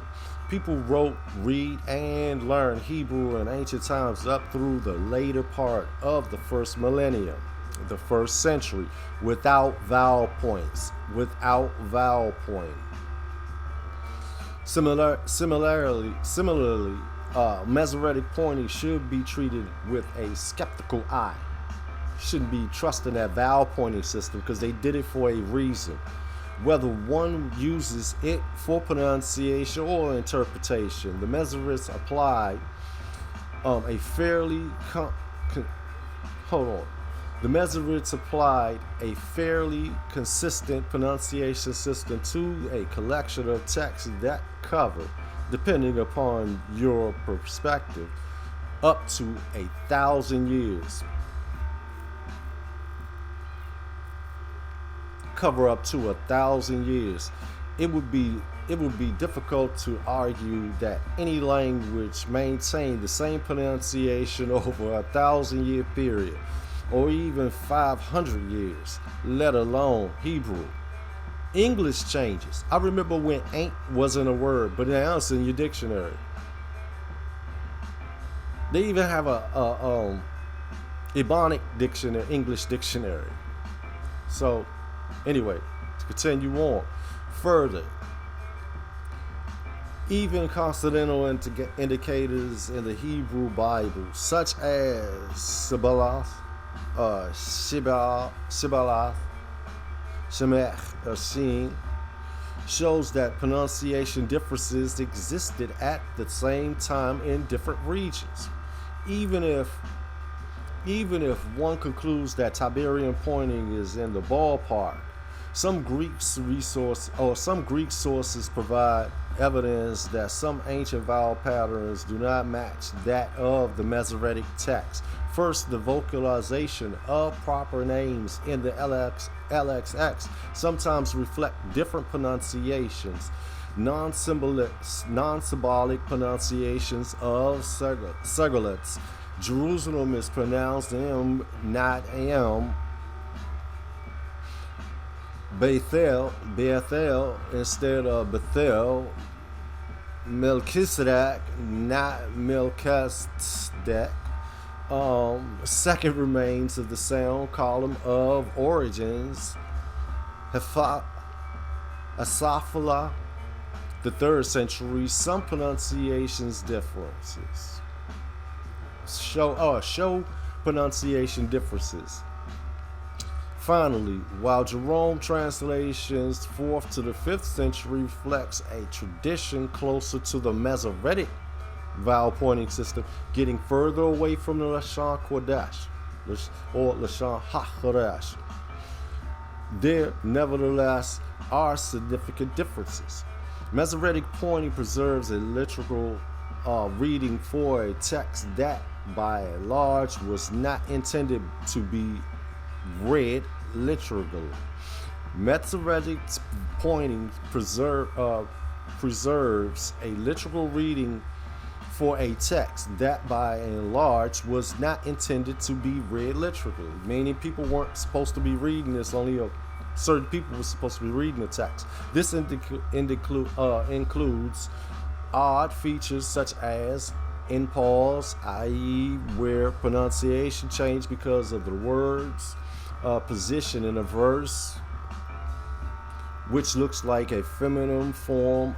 People wrote, read, and learned Hebrew in ancient times up through the later part of the first millennium, the first century, without vowel points. Similarly, Masoretic pointing should be treated with a skeptical eye. Shouldn't be trusting that vowel pointing system because they did it for a reason. Whether one uses it for pronunciation or interpretation, the Masoretes applied a fairly consistent pronunciation system to a collection of texts that cover, depending upon your perspective, up to 1,000 years. Cover up to 1,000 years. It would be difficult to argue that any language maintained the same pronunciation over a 1,000-year period, or even 500 years, let alone Hebrew. English changes. I remember when ain't wasn't a word, but now it's in your dictionary. They even have a Ebonic dictionary, English dictionary. So, anyway, to continue on further, even consonantal indicators in the Hebrew Bible, such as Sibalath, Shibalath, Shemech, or Shin, shows that pronunciation differences existed at the same time in different regions. Even if one concludes that Tiberian pointing is in the ballpark, some Greek sources provide evidence that some ancient vowel patterns do not match that of the Masoretic text. First, the vocalization of proper names in the LXX sometimes reflect different pronunciations, non-symbolic pronunciations of Segolets. Jerusalem is pronounced M, not M. Bethel instead of Bethel. Melchizedek, not Melchizedek. Second remains of the sound column of origins. Asaphala, the 3rd century. Some pronunciations differences. Show pronunciation differences. Finally, while Jerome translations 4th to the 5th century reflects a tradition closer to the Masoretic vowel pointing system, getting further away from the Lashon HaKodesh or Lashon HaKodesh, there nevertheless are significant differences. Masoretic pointing preserves a literal reading for a text that, by and large, was not intended to be read literally. Masoretic pointing preserves a literal reading for a text that, by and large, was not intended to be read literally. Meaning people weren't supposed to be reading this, only certain people were supposed to be reading the text. This includes odd features such as in pause, i.e. where pronunciation changed because of the words, position in a verse, which looks like a feminine form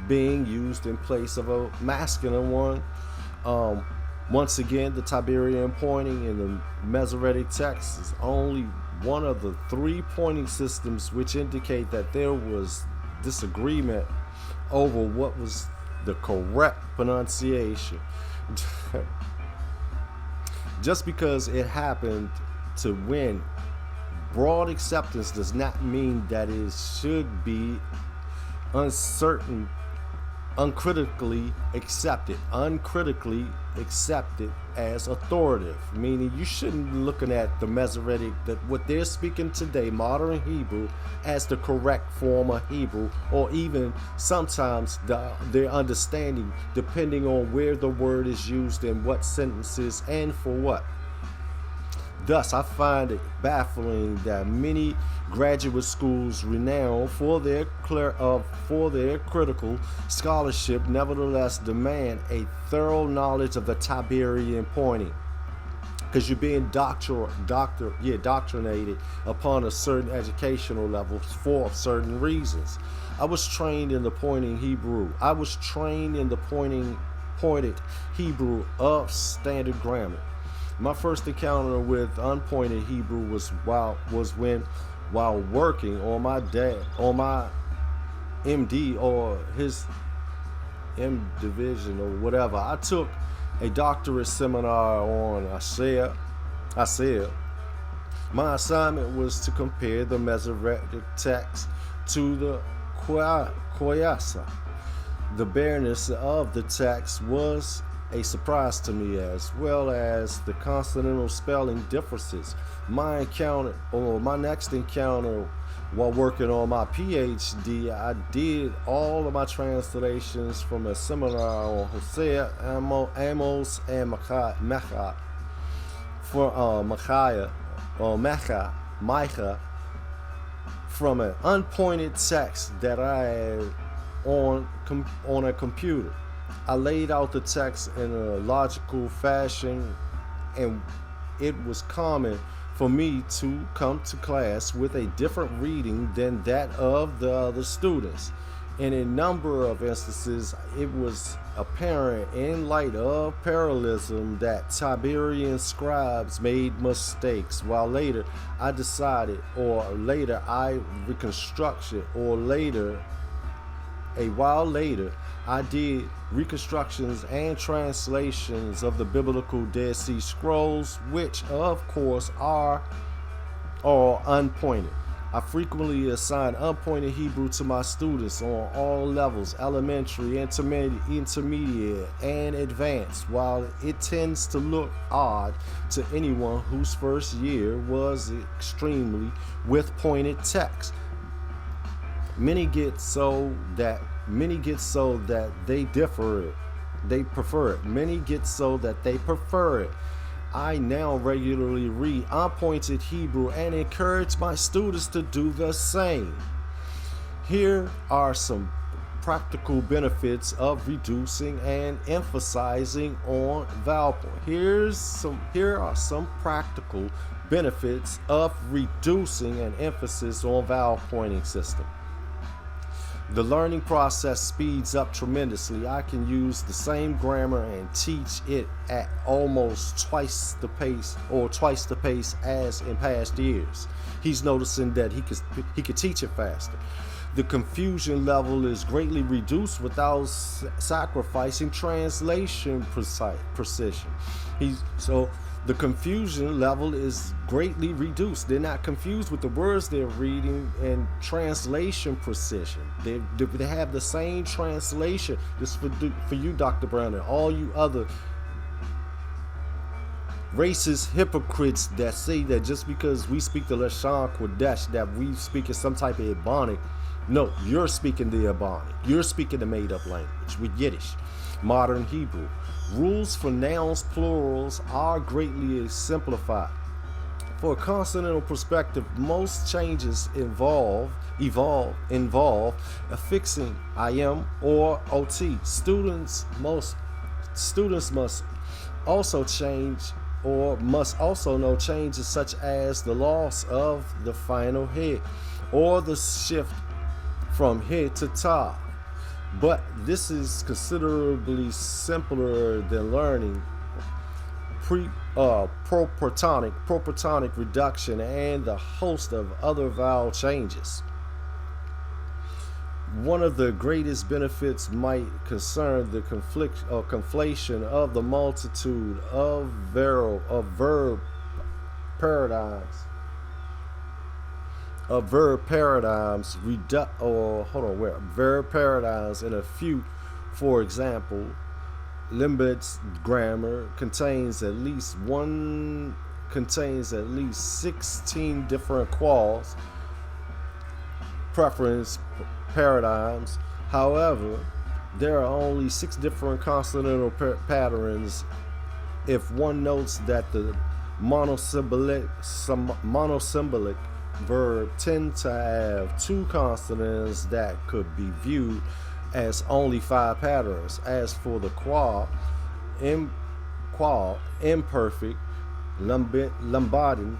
being used in place of a masculine one. Once again, the Tiberian pointing in the Masoretic text is only one of the 3 pointing systems which indicate that there was disagreement over what was the correct pronunciation. Just because it happened to win broad acceptance does not mean that it should be uncritically accepted as authoritative, meaning you shouldn't be looking at the Masoretic, that what they're speaking today, modern Hebrew, as the correct form of Hebrew, or even sometimes their understanding, depending on where the word is used in what sentences and for what. Thus, I find it baffling that many graduate schools renowned for their critical scholarship nevertheless demand a thorough knowledge of the Tiberian pointing, because you're being indoctrinated upon a certain educational level for certain reasons. I was trained in the pointing Hebrew. I was trained in the pointed Hebrew of standard grammar. My first encounter with unpointed Hebrew was when working on my MD or his M division or whatever. I took a doctorate seminar on Isaiah. My assignment was to compare the Masoretic text to the Koyasa. The bareness of the text was a surprise to me, as well as the consonantal spelling differences. My next encounter while working on my PhD, I did all of my translations from a seminar on Hosea, Amos, and Micah from an unpointed text that I had on a computer. I laid out the text in a logical fashion, and it was common for me to come to class with a different reading than that of the other students. In a number of instances, it was apparent in light of parallelism that Tiberian scribes made mistakes, while later I I did reconstructions and translations of the biblical Dead Sea Scrolls, which of course are unpointed. I frequently assign unpointed Hebrew to my students on all levels, elementary, intermediate, and advanced, while it tends to look odd to anyone whose first year was extremely with pointed text. Many get so that they prefer it. I now regularly read unpointed Hebrew and encourage my students to do the same. Here are some practical benefits of reducing and emphasizing on vowel point. Here are some practical benefits of reducing an emphasis on vowel pointing system. The learning process speeds up tremendously. I can use the same grammar and teach it at almost twice the pace as in past years. He's noticing that he could teach it faster. The confusion level is greatly reduced without sacrificing translation precision. The confusion level is greatly reduced. They're not confused with the words they're reading, and translation precision. They have the same translation. This for you, Dr. Brown, and all you other racist hypocrites that say that just because we speak the Lashon HaKodesh that we speak in some type of Ebonic. No, you're speaking the Ebonic. You're speaking the made-up language with Yiddish, modern Hebrew. Rules for nouns plurals are greatly simplified. For a consonantal perspective, most changes involve affixing im or ot. Students must also change or must also know changes such as the loss of the final hit or the shift from hit to top. But this is considerably simpler than learning proprotonic reduction and the host of other vowel changes. One of the greatest benefits might concern the conflation of the multitude of verb paradigms. Verb paradigms in a few. For example, Limbett's grammar contains at least 16 different clause preference paradigms. However, there are only 6 different consonantal patterns if one notes that the monosyllabic verb tend to have 2 consonants that could be viewed as only 5 patterns. As for the imperfect, Lambadin,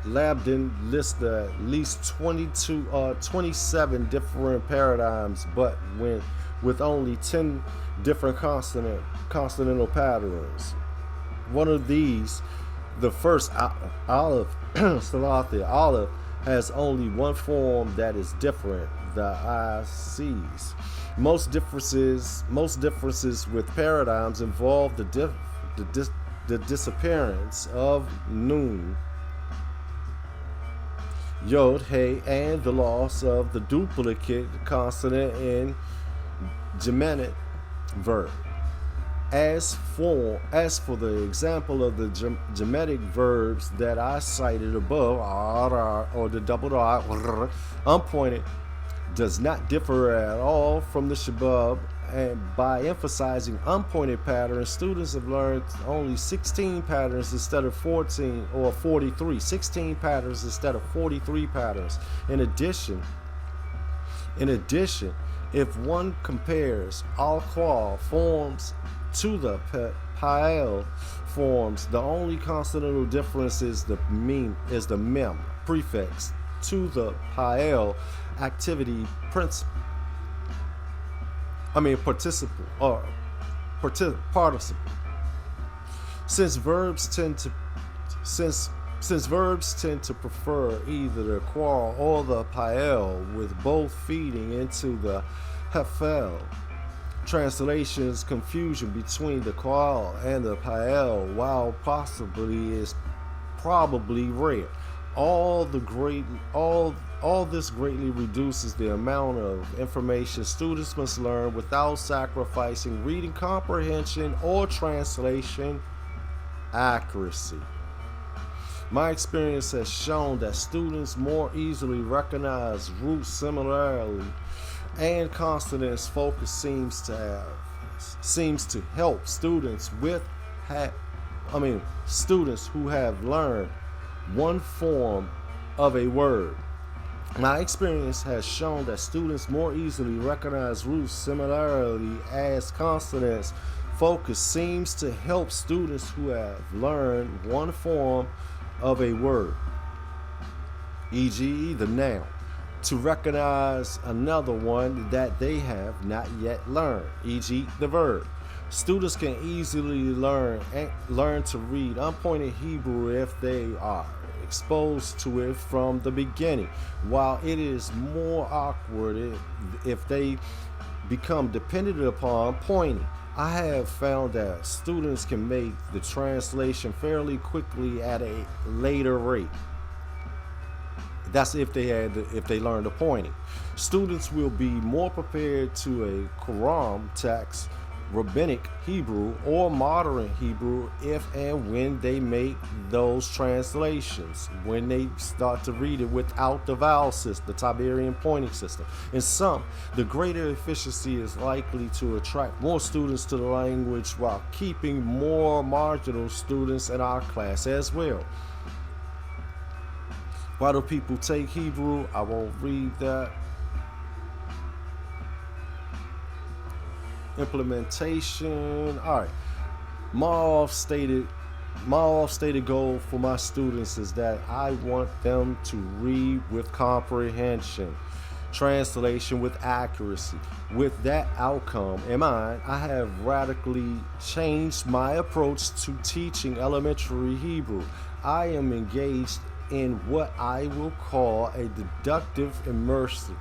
Labdin lists at least 27 different paradigms, but with only 10 different consonantal patterns. One of these, the first Aleph, Salathia Aleph, has only one form that is different, the ICs. Most differences with paradigms involve the disappearance of Nun, Yod, Hey, and the loss of the duplicate consonant in Geminate verb. As for the example of the Gemetic verbs that I cited above, or the double dot, unpointed, does not differ at all from the Shabab, and by emphasizing unpointed patterns, students have learned only 16 patterns instead of 14 or 43. 16 patterns instead of 43 patterns. In addition, if one compares al-Qal forms to the Pael forms, the only consonantal difference is the mem prefix to the Pael activity participle or participle. Since verbs tend to prefer either the Qal or the Pael, with both feeding into the Hefel, translations confusion between the Qal and the Pael, while is probably rare. All this greatly reduces the amount of information students must learn without sacrificing reading comprehension or translation accuracy. My experience has shown that students more easily recognize roots similarly, and consonants focus seems to help students who have learned one form of a word. My experience has shown that students more easily recognize roots similarly, as consonants focus seems to help students who have learned one form of a word, e.g. the noun, to recognize another one that they have not yet learned, e.g. the verb. Students can easily learn to read unpointed Hebrew if they are exposed to it from the beginning, while it is more awkward if they become dependent upon pointing. I have found that students can make the translation fairly quickly at a later rate. That's if they learn the pointing. Students will be more prepared to a Quran text, Rabbinic Hebrew, or modern Hebrew if and when they make those translations, when they start to read it without the vowel system, the Tiberian pointing system. In sum, the greater efficiency is likely to attract more students to the language while keeping more marginal students in our class as well. Why do people take Hebrew? I won't read that. implementation. All right. My off-stated goal for my students is that I want them to read with comprehension, translation with accuracy. With that outcome in mind, I have radically changed my approach to teaching elementary Hebrew. I am engaged in what I will call a deductive immersion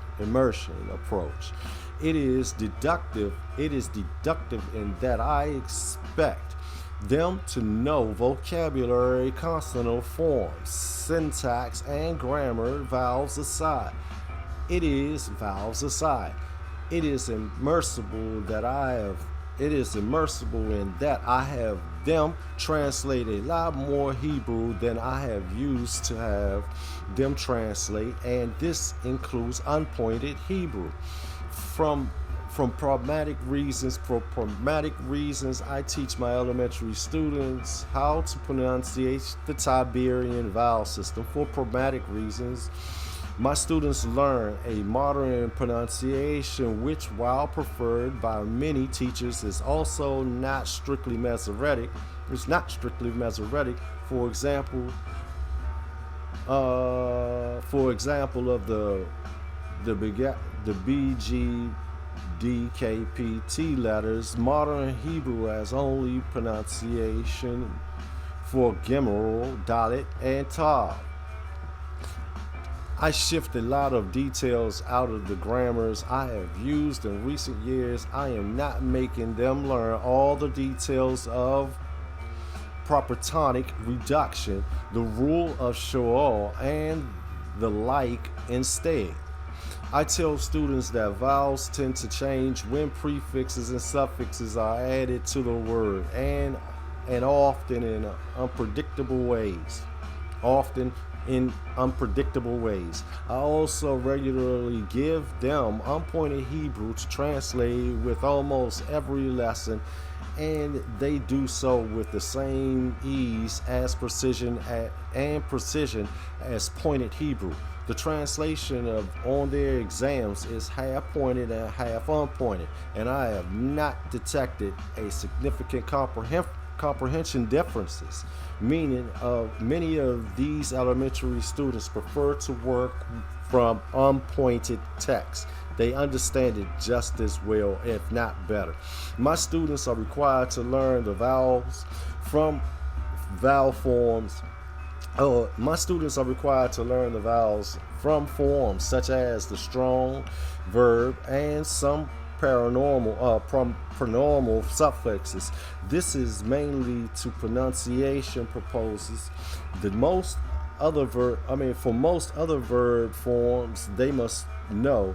approach. It is deductive in that I expect them to know vocabulary, consonant forms, syntax, and grammar, vowels aside. It is immersible in that I have them translate a lot more Hebrew than I have used to have them translate, and this includes unpointed Hebrew. For pragmatic reasons, I teach my elementary students how to pronunciate the Tiberian vowel system. For pragmatic reasons, my students learn a modern pronunciation, which, while preferred by many teachers, is also not strictly Masoretic. It's not strictly Masoretic. For example, of the BGDKPT letters, modern Hebrew has only pronunciation for Gimel, Dalet, and Tav. I shift a lot of details out of the grammars I have used in recent years. I am not making them learn all the details of proper tonic reduction, the rule of Shoal, and the like instead. I tell students that vowels tend to change when prefixes and suffixes are added to the word, and often in unpredictable ways. I also regularly give them unpointed Hebrew to translate with almost every lesson, and they do so with the same ease as precision as pointed Hebrew. The translation on their exams is half pointed and half unpointed, and I have not detected a significant comprehension differences, meaning many of these elementary students prefer to work from unpointed text. They understand it just as well, if not better. My students are required to learn the vowels from vowel forms. My students are required to learn the vowels from forms such as the strong verb and some pronormal suffixes. This is mainly to pronunciation purposes. For most other verb forms, they must know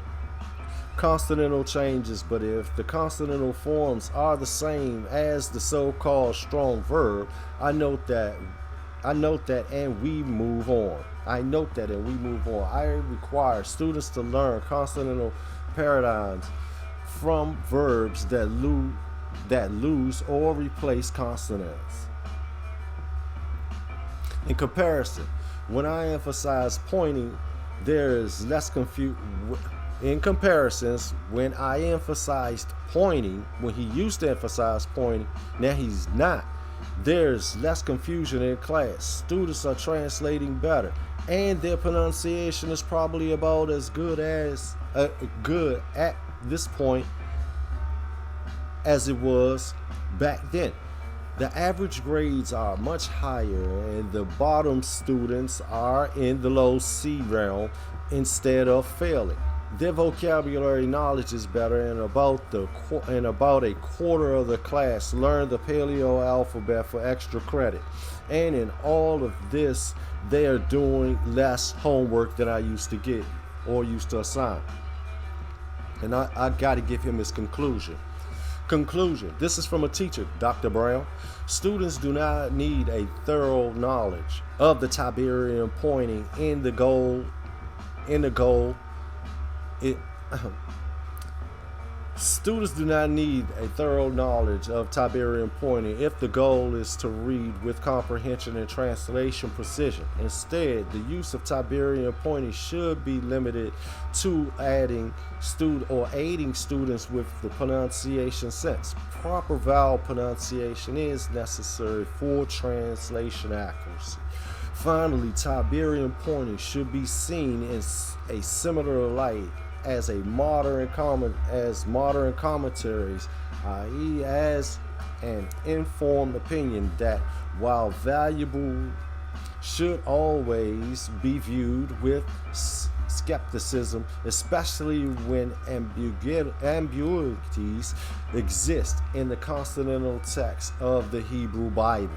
consonantal changes, but if the consonantal forms are the same as the so-called strong verb, I note that and we move on. I require students to learn consonantal paradigms from verbs that lose or replace consonants. In comparison, when I emphasize pointing, there is less confusion. In comparisons, when I emphasized pointing, when he used to emphasize pointing, now he's not. There's less confusion in class. Students are translating better, and their pronunciation is probably about as good at this point as it was back then. The average grades are much higher, and the bottom students are in the low C realm instead of failing. Their vocabulary knowledge is better, and about a quarter of the class learn the Paleo alphabet for extra credit. And in all of this, they are doing less homework than I used to get or used to assign. And I got to give him his conclusion. This is from a teacher, Dr. Brown. Students do not need a thorough knowledge of the Tiberian pointing in the goal. Students do not need a thorough knowledge of Tiberian pointing if the goal is to read with comprehension and translation precision. Instead, the use of Tiberian pointing should be limited to aiding students with the pronunciation sense. Proper vowel pronunciation is necessary for translation accuracy. Finally, Tiberian pointing should be seen in a similar light as modern commentaries, i.e., as an informed opinion that, while valuable, should always be viewed with skepticism, especially when ambiguities exist in the consonantal text of the Hebrew Bible.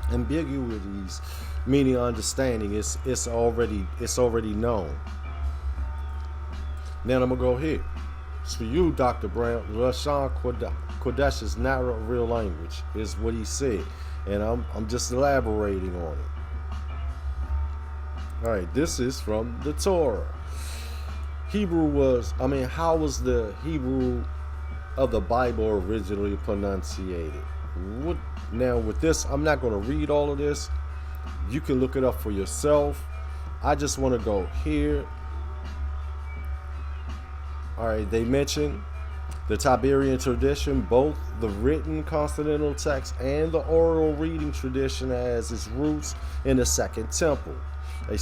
Ambiguities, meaning understanding, it's already known. Now I'm gonna go here. It's for you, Dr. Brown. Lashon HaKodesh is not a real language, is what he said, and I'm just elaborating on it. All right, this is from the Torah. How was the Hebrew of the Bible originally pronunciated? Now with this, I'm not going to read all of this. You can look it up for yourself. I just want to go here. All right, they mention the Tiberian tradition, both the written consonantal text and the oral reading tradition, has its roots in the Second Temple. A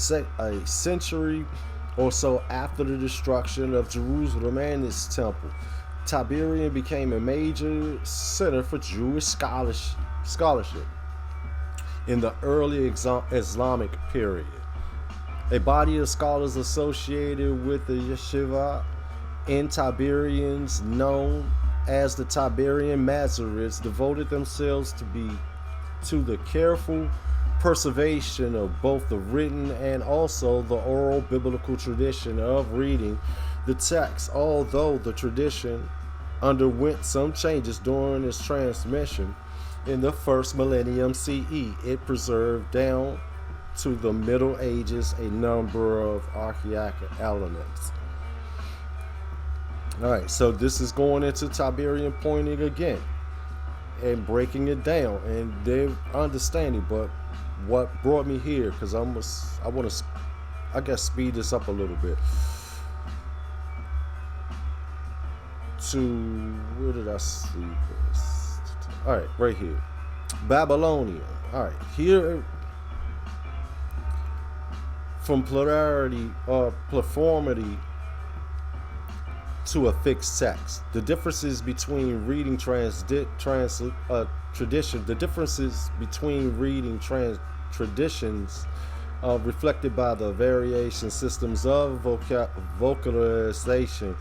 century or so after the destruction of Jerusalem and its temple, Tiberian became a major center for Jewish scholarship in the early Islamic period. A body of scholars associated with the yeshiva in Tiberians, known as the Tiberian Masoretes, devoted themselves to the careful preservation of both the written and also the oral biblical tradition of reading the text. Although the tradition underwent some changes during its transmission in the first millennium CE, it preserved down to the Middle Ages a number of archaic elements. All right, so this is going into Tiberian pointing again and breaking it down and their understanding. But what brought me here, because I want to, I guess, speed this up a little bit. To, where did I see this? All right, right here. Babylonian. All right, here from plurality or pluriformity to a fixed text. The differences between reading traditions, the differences between reading traditions reflected by the variation systems of vocalization,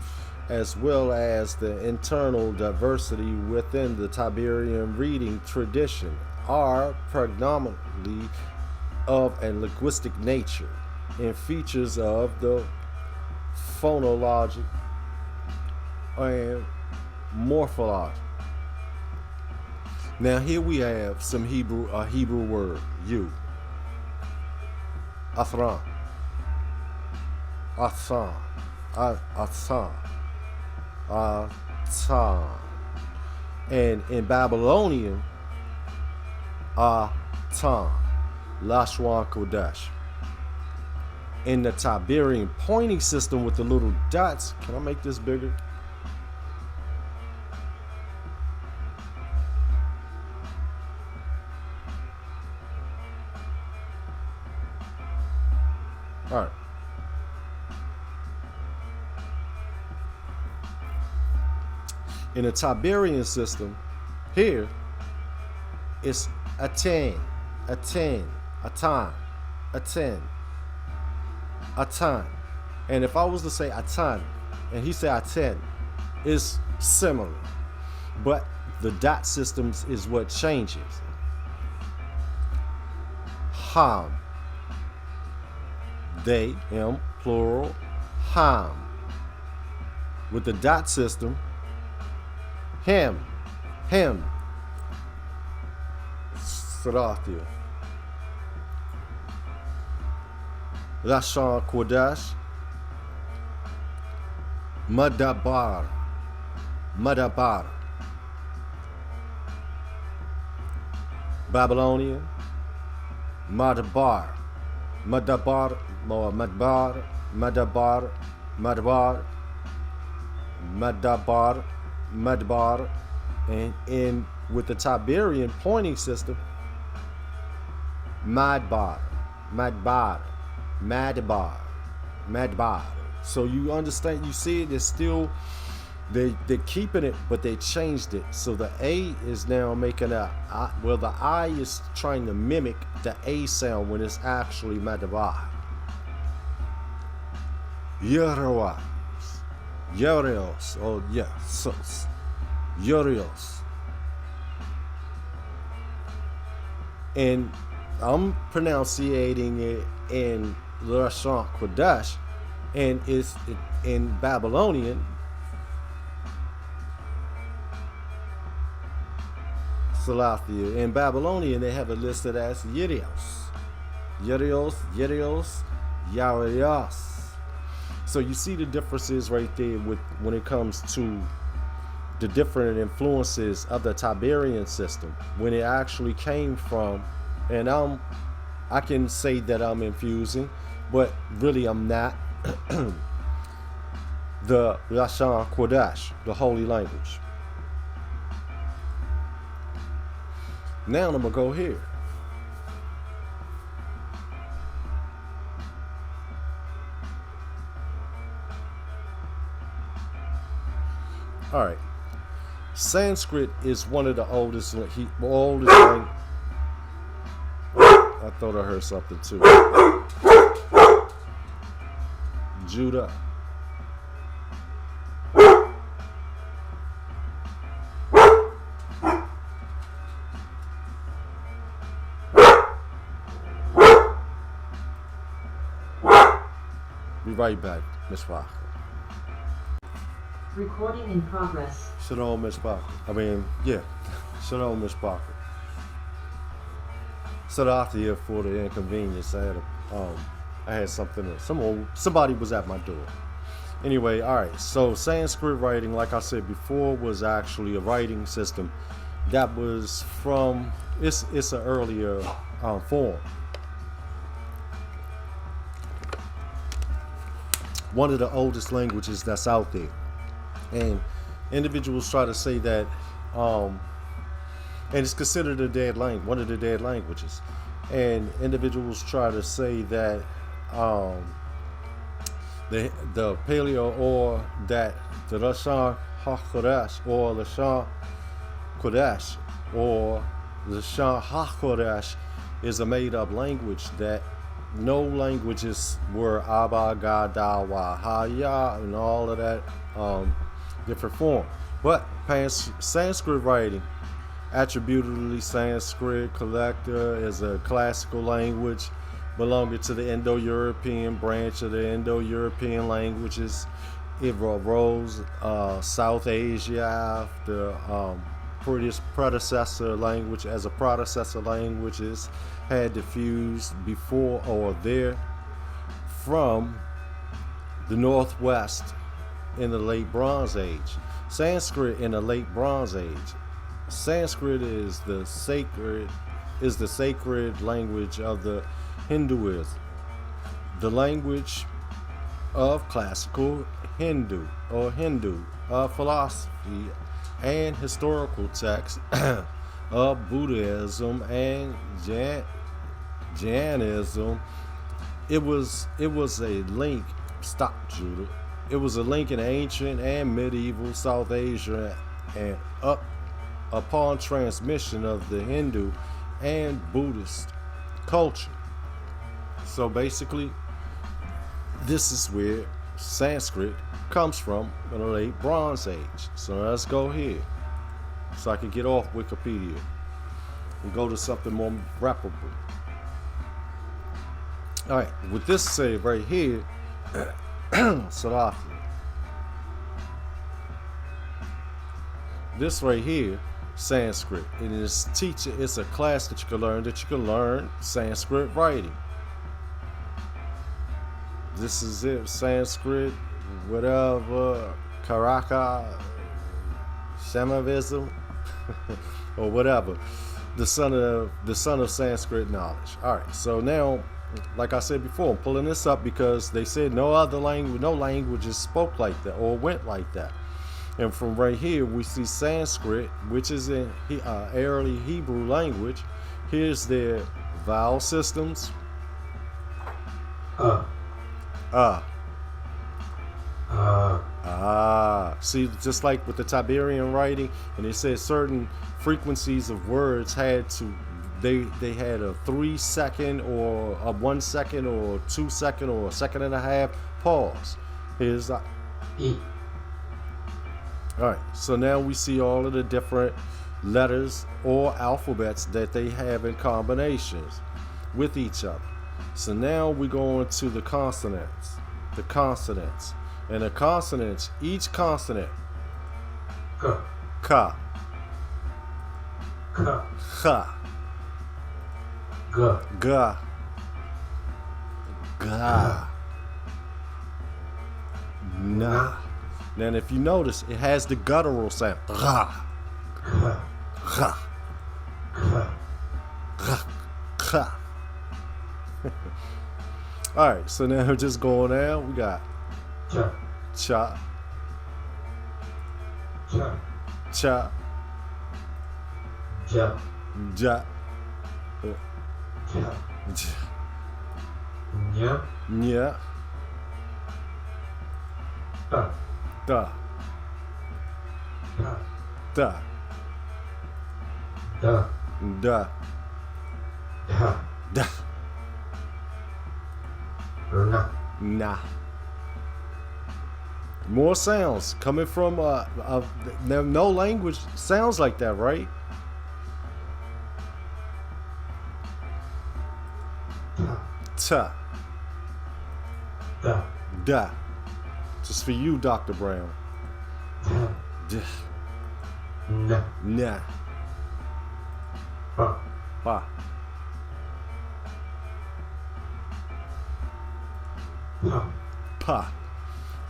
as well as the internal diversity within the Tiberian reading tradition, are predominantly of a linguistic nature and features of the phonologic and morphology. Now here we have a Hebrew word, you. Athran. And in Babylonian, Atan, Lashon HaKodesh. In the Tiberian pointing system with the little dots, can I make this bigger? All right. In the Tiberian system, here, it's a 10, a 10, a time, a 10, a time. And if I was to say a ton, and he said a 10, it's similar. But the dot systems is what changes. Ham. They, him, plural, ham. With the dot system, him. Sarathia. Lashon HaKodesh, Madabar, Babylonian, Madabar, or Madbar, and in with the Tiberian pointing system, Madbar. So you understand, you see it is still, they're keeping it, but they changed it. So the A is now making the I is trying to mimic the A sound when it's actually Madabar. Yerios, or Yerios. And I'm pronunciating it in Lashon HaKodesh, and it's in Babylonian. Salathia. In Babylonian, they have it listed as Yiddish. Yiddish. So you see the differences right there with when it comes to the different influences of the Tiberian system, when it actually came from, and I can say that I'm infusing, but really I'm not, the Lashon HaKodesh, the holy language. Now I'm gonna go here. All right. Sanskrit is one of the oldest languages. I thought I heard something too. Judah. Be right back, Miss Parker. Recording in progress. Shalom, Miss Parker. Shalom, Miss Parker. Salathia for the inconvenience. I had something. Somebody was at my door. Anyway, all right. So Sanskrit writing, like I said before, was actually a writing system that was from. It's an earlier form. One of the oldest languages that's out there. And individuals try to say that, and it's considered a dead language, one of the dead languages. And individuals try to say that the Paleo, or that the Lashon HaKodesh or Lashon Kodesh or Lashon HaKodesh is a made-up language, that no languages were Abba, Gada, Wahaya, and all of that different form. But Sanskrit writing, attributably Sanskrit collector, is a classical language belonging to the Indo-European branch of the Indo-European languages. It arose South Asia after predecessor language, as a predecessor languages had diffused before or there from the Northwest in the late Bronze Age. Sanskrit in the late Bronze Age. Sanskrit is the sacred language of the Hinduism, the language of classical Hindu philosophy and historical texts of Buddhism and Jainism. It was a link. Stop, Judah. It was a link in ancient and medieval South Asia, and upon transmission of the Hindu and Buddhist culture. So basically, this is where Sanskrit comes from in the late Bronze Age. So let's go here, so I can get off Wikipedia and go to something more reputable. All right, with this say right here, Salafi. This right here, Sanskrit. It is it's a class that you can learn Sanskrit writing. This is it. Sanskrit, whatever, Karaka, Shamavism, or whatever. The son of Sanskrit knowledge. All right. So now, like I said before, I'm pulling this up because they said no languages spoke like that or went like that. And from right here, we see Sanskrit, which is in early Hebrew language. Here's their vowel systems. See, just like with the Tiberian writing, and it says certain frequencies of words had to, they had a 3 second or a 1 second or 2 second or a second and a half pause. Here's E. All right, so now we see all of the different letters or alphabets that they have in combinations with each other. So now we go into the consonants. The consonants. And the consonants, each consonant, K. ka, K. cha, G. ga, ga, na. Now, if you notice, it has the guttural sound. Ra, K. ra, K. ra, ka. All right, so now just going down, we got Ch. cha, Ch. cha, J. ja, Ch. ja, Nya. nya, Ta. da, Ta. da, Da. da, Da. da, Na. na. More sounds coming from no language sounds like that, right? Ta. Ta, Da. da. Just for you, Dr. Brown. Ta. Da, Na. na, Pa. pa, Pa. pa.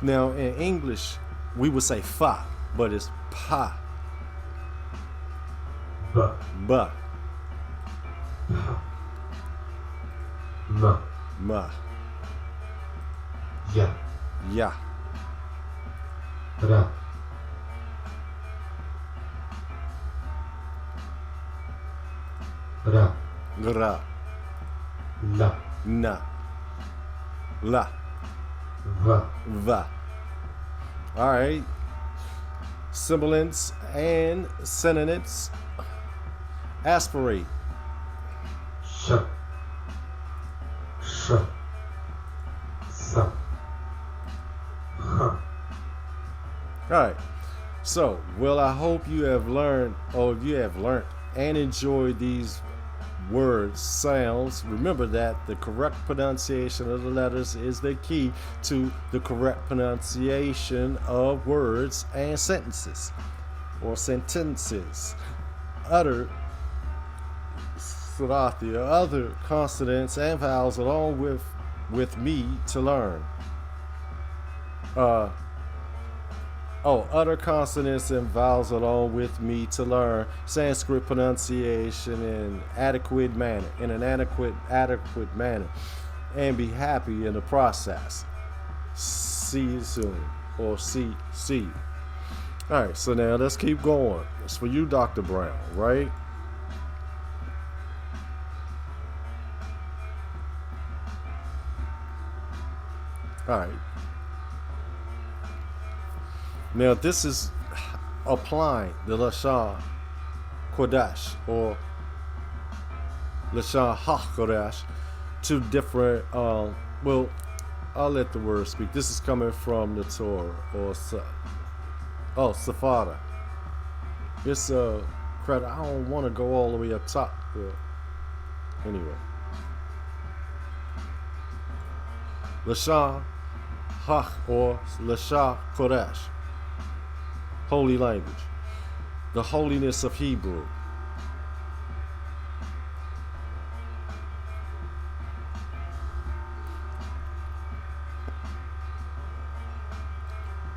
Now in English, we would say fa, but it's pa, Ba. ba, Pa. Ma. ma, Ya. ya, Ra. Ra. gra, La. na, la, Va. va. All right. Sibilants and synonyms. Aspirate. Sh. Sh. Sa. Ha. All right. So, well, I hope you have learned, or you have learned and enjoyed these words, sounds. Remember that the correct pronunciation of the letters is the key to the correct pronunciation of words and sentences, or sentences. Other other consonants and vowels along with me to learn. Other consonants and vowels along with me to learn Sanskrit pronunciation in an adequate manner, and be happy in the process. See you soon, or see you. All right, so now let's keep going. It's for you, Dr. Brown, right? All right. Now this is applying the Lashon HaKodesh or Lashon HaKodesh to different. Well, I'll let the word speak. This is coming from the Torah or Safada. It's credit. I don't want to go all the way up top. Anyway, Lashon or Lashon Kodesh, holy language, the holiness of Hebrew.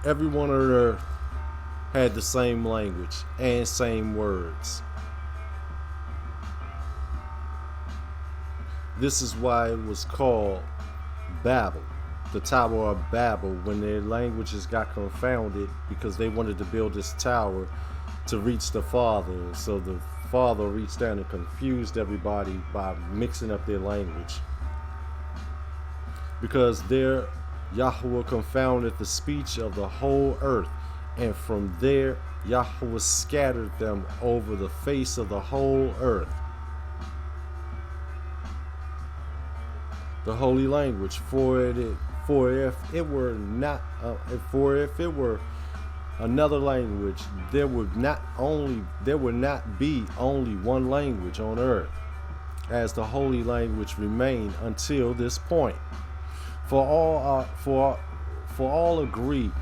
everyone on earth had the same language and same words. This is why it was called Babel, the Tower of Babel, when their languages got confounded because they wanted to build this tower to reach the Father. So the Father reached down and confused everybody by mixing up their language. Because there Yahweh confounded the speech of the whole earth, and from there Yahweh scattered them over the face of the whole earth. The holy language, for if it were another language, there would not be only one language on earth, as the holy language remained until this point. For all agree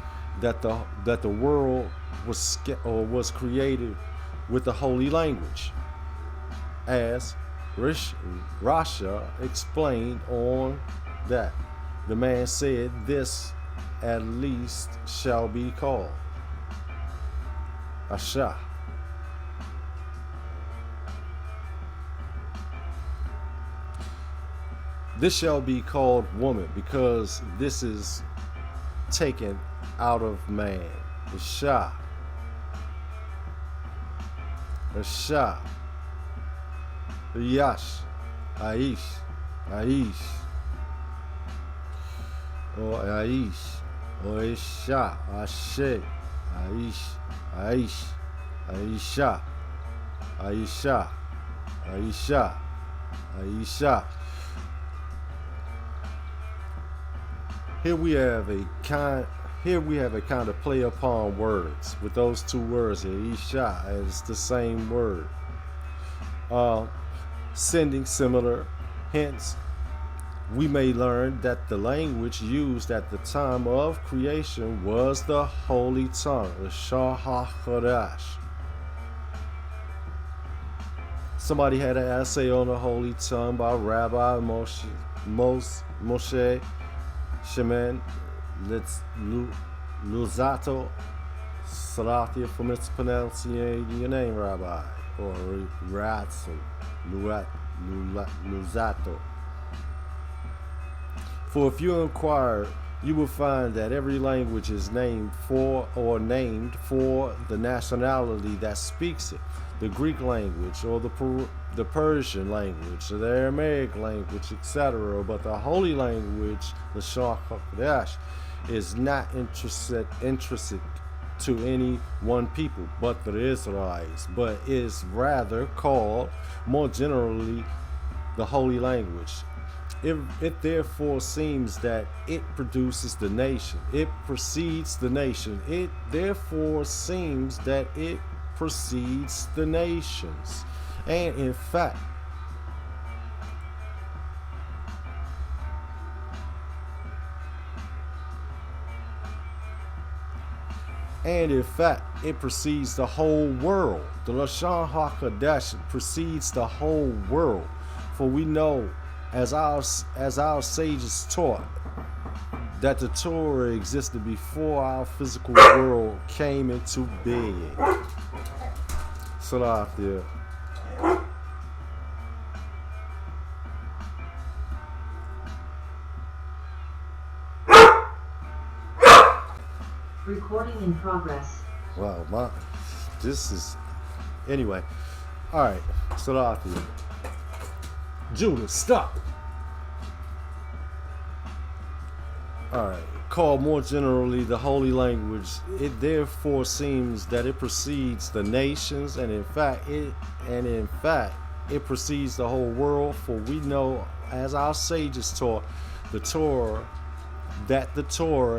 that the world was created with the holy language, as Rasha explained on that. The man said, "This at least shall be called Asha." This shall be called woman, because this is taken out of man. Asha. Asha. Yash. Aish. Aish. Or Aish. Or Isha. Ashe. Aish. Aish. Aisha. Aisha. Aisha. Aisha. Here we have a kind of play upon words with those two words here, Isha, as the same word. Sending similar. Hence, we may learn that the language used at the time of creation was the holy tongue, the HaKodesh. Somebody had an essay on the holy tongue by Rabbi Moshe Shemen Luzato. Salathia for mispronouncing your name, Rabbi, or Ratzel Luzato. For if you inquire, you will find that every language is named for the nationality that speaks it. The Greek language, or the Persian language, or the Aramaic language, etc. But the holy language, the Lashon HaKodesh, is not intrinsic to any one people, but the Israelites, but is rather called more generally the holy language. It therefore seems that it produces the nation. It precedes the nation. It therefore seems that it precedes the nations. And in fact, it precedes the whole world. The Lashon HaKodesh precedes the whole world. For we know, as our sages taught, that the Torah existed before our physical world came into being. Salathia. Recording in progress. Wow, this is, anyway. All right, Salathia. Judah, stop. All right, called more generally the holy language, it therefore seems that it precedes the nations, and in fact it precedes the whole world. For we know, as our sages taught, the Torah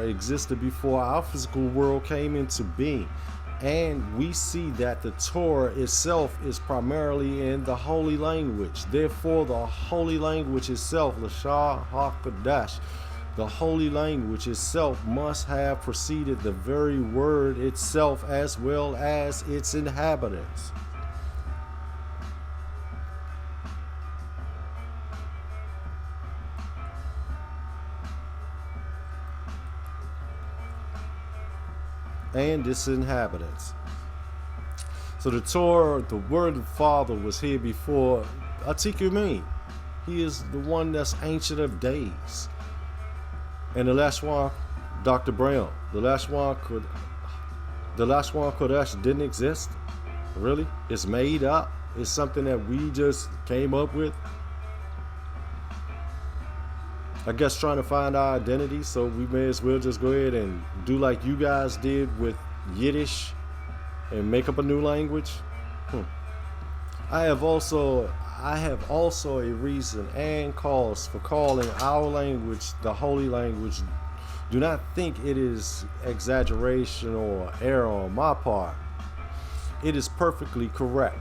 existed before our physical world came into being. And we see that the Torah itself is primarily in the holy language. Therefore, the holy language itself, Lashon HaKodesh, the holy language itself must have preceded the very word itself as well as its inhabitants. and its inhabitants. So the Torah, the word of the Father, was here before Atikumi. He is the one that's ancient of days. And the Lashon, Dr. Brown, the Lashon HaKodesh didn't exist. Really? It's made up. It's something that we just came up with. I guess trying to find our identity, so we may as well just go ahead and do like you guys did with Yiddish and make up a new language. I have also a reason and cause for calling our language the holy language. Do not think it is exaggeration or error on my part. It is perfectly correct.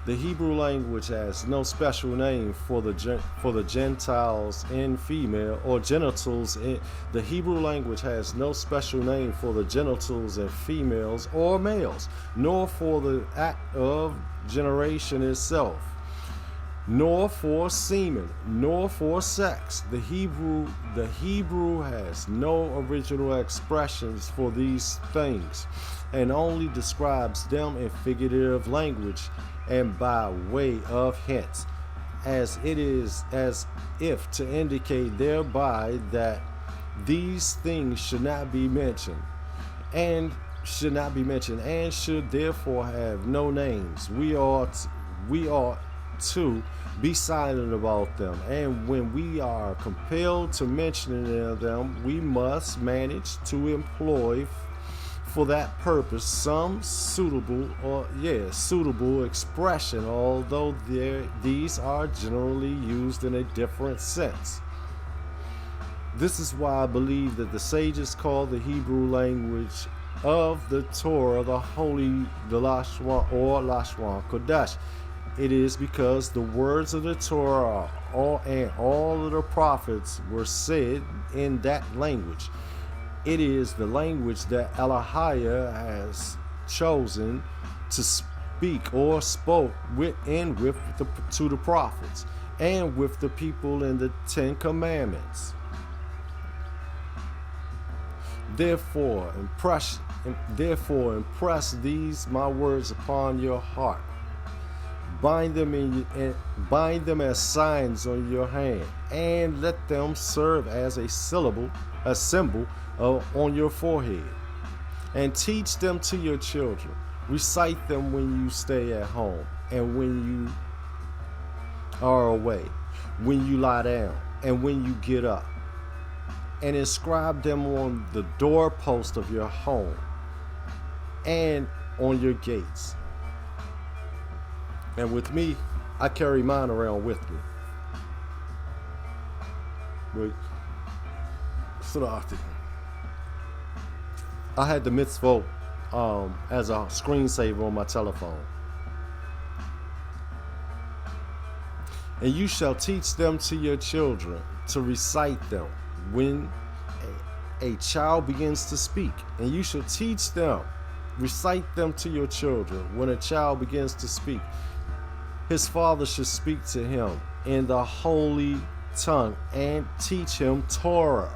The Hebrew language has no special name for the Gentiles in female or genitals. The Hebrew language has no special name for the genitals in females or males, nor for the act of generation itself, nor for semen, nor for sex. The Hebrew has no original expressions for these things, and only describes them in figurative language and by way of hints, as if to indicate thereby that these things should not be mentioned and should therefore have no names. We ought to be silent about them, and when we are compelled to mention them, we must manage to employ for that purpose some suitable expression, although these are generally used in a different sense. This is why I believe that the sages call the Hebrew language of the Torah the Lashon or Lashon HaKodesh. It is because the words of the Torah and all of the prophets were said in that language. It is the language that Elohim has chosen to speak or spoke to the prophets and with the people in the 10 Commandments. Therefore impress these my words upon your heart. Bind them as signs on your hand, and let them serve as a symbol on your forehead. And teach them to your children. Recite them when you stay at home, and when you are away, when you lie down, and when you get up. And inscribe them on the doorpost of your home and on your gates. And with me, I carry mine around with me. I had the mitzvah as a screensaver on my telephone. And you shall teach them to your children to recite them when a child begins to speak. And you shall teach them, recite them to your children when a child begins to speak. His father should speak to him in the holy tongue and teach him Torah.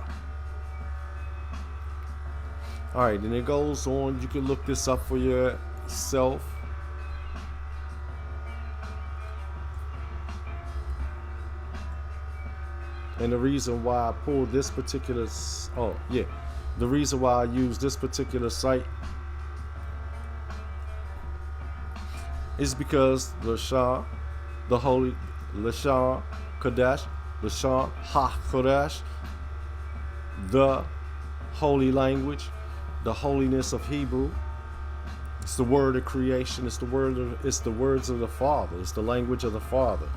All right, and it goes on. You can look this up for yourself. And the reason why I pulled this particular, the reason why I use this particular site is because Lashon, the holy Lashon HaKodesh, Lashon HaKodesh, the holy language, the holiness of Hebrew. It's the word of creation. It's the words of the Father. It's the language of the Father.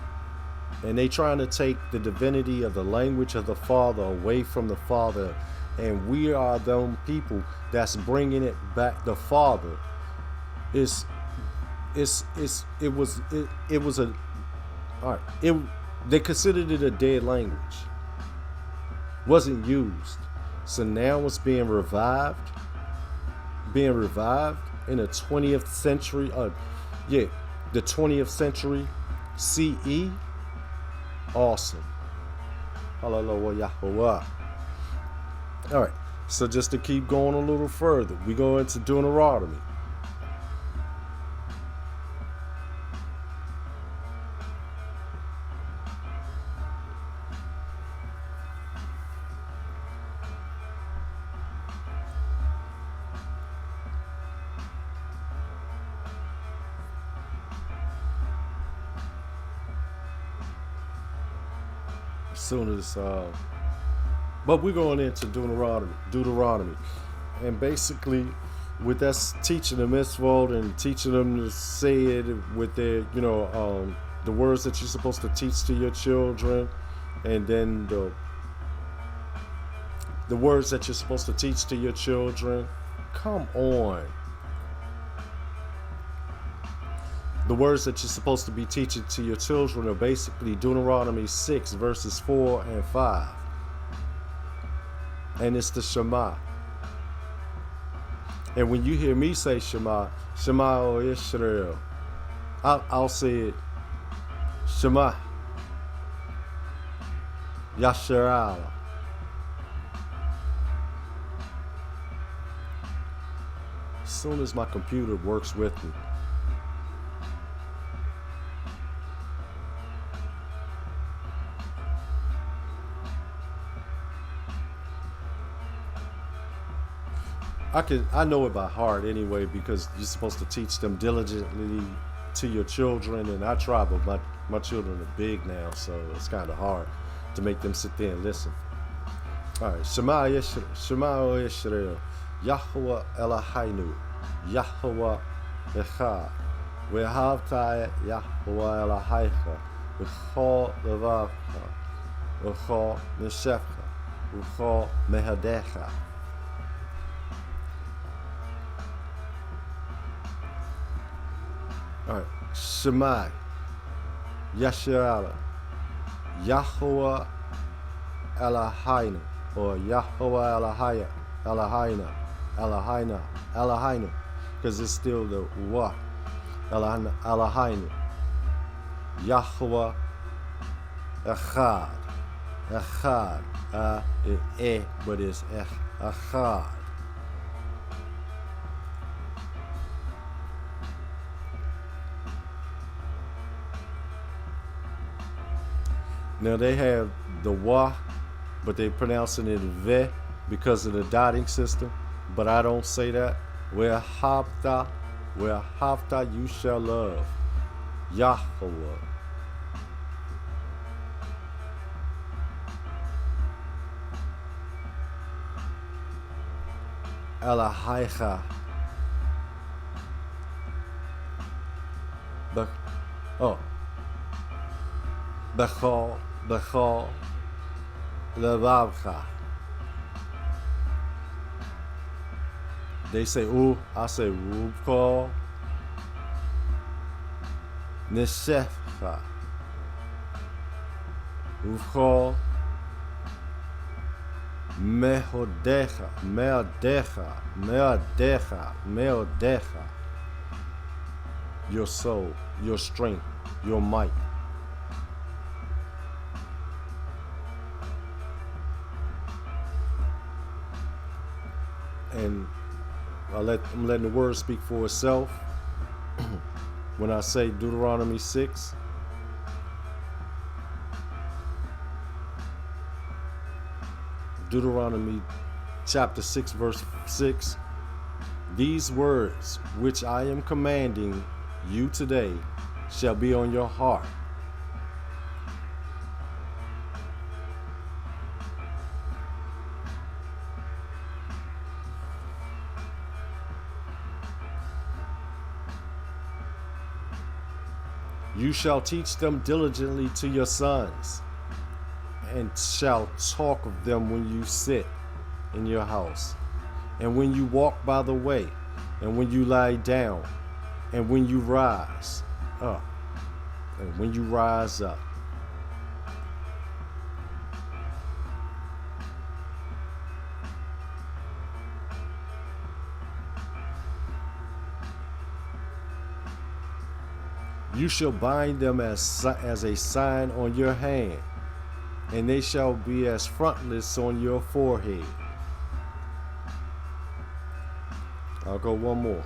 And they trying to take the divinity of the language of the Father away from the Father, and we are them people that's bringing it back. The Father they considered it a dead language, wasn't used. So now it's being revived in the 20th century. The 20th century CE. Awesome. Hallelujah. All right. So just to keep going a little further, we go into Deuteronomy. As soon as but we're going into Deuteronomy, and basically, with that's teaching the mitzvot and teaching them to say it with their, the words that you're supposed to teach to your children, and then the words that you're supposed to teach to your children. Come on. The words that you're supposed to be teaching to your children are basically Deuteronomy 6 verses 4 and 5. And it's the Shema. And when you hear me say Shema, Shema, O Israel, I'll say it, Shema, Yasharala. As soon as my computer works with me. I know it by heart anyway, because you're supposed to teach them diligently to your children, and I try, but my children are big now, so it's kind of hard to make them sit there and listen. All right, Shema O Israel, Yahweh Eloheinu, Yahweh Echad, Ve'ahavta et Yahweh Eloheicha, V'chol levavcha, V'chol neshefcha, V'chol mehadecha. All right, Shema, Yasharala, Yahweh Eloheinu, or Yahweh Eloheinu, because it's still the Wa, Eloheinu, Yahweh Echad, but it's Echad. Now they have the Wa, but they pronouncing it Ve because of the dotting system. But I don't say that. Ve'ahavta you shall love. Yahweh. Eloheicha. Bechol levavcha. They say ooh, I say Bechol neshefcha. Bechol meodecha. Your soul, your strength, your might. And I'm letting the word speak for itself. When I say Deuteronomy 6, Deuteronomy chapter 6 verse 6, these words which I am commanding you today shall be on your heart. You shall teach them diligently to your sons, and shall talk of them when you sit in your house, and when you walk by the way, and when you lie down, and when you rise up, and when you rise up. You shall bind them as a sign on your hand, and they shall be as frontlets on your forehead. I'll go one more.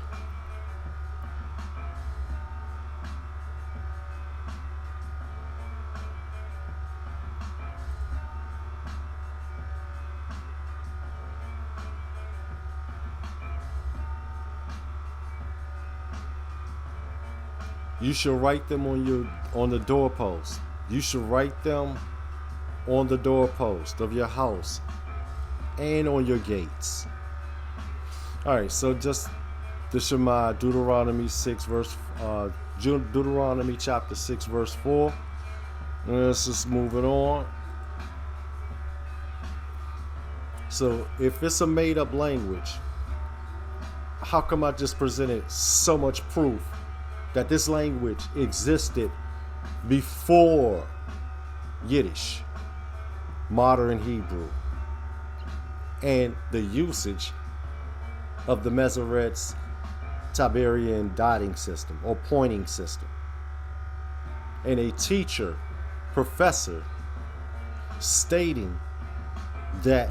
You should write them on the doorpost. You should write them on the doorpost of your house and on your gates. All right, so just the Shema, Deuteronomy chapter 6, verse 4. Let's just move it on. So if it's a made-up language, how come I just presented so much proof that this language existed before Yiddish, modern Hebrew, and the usage of the Masoret's Tiberian dotting system or pointing system, and a teacher, professor, stating that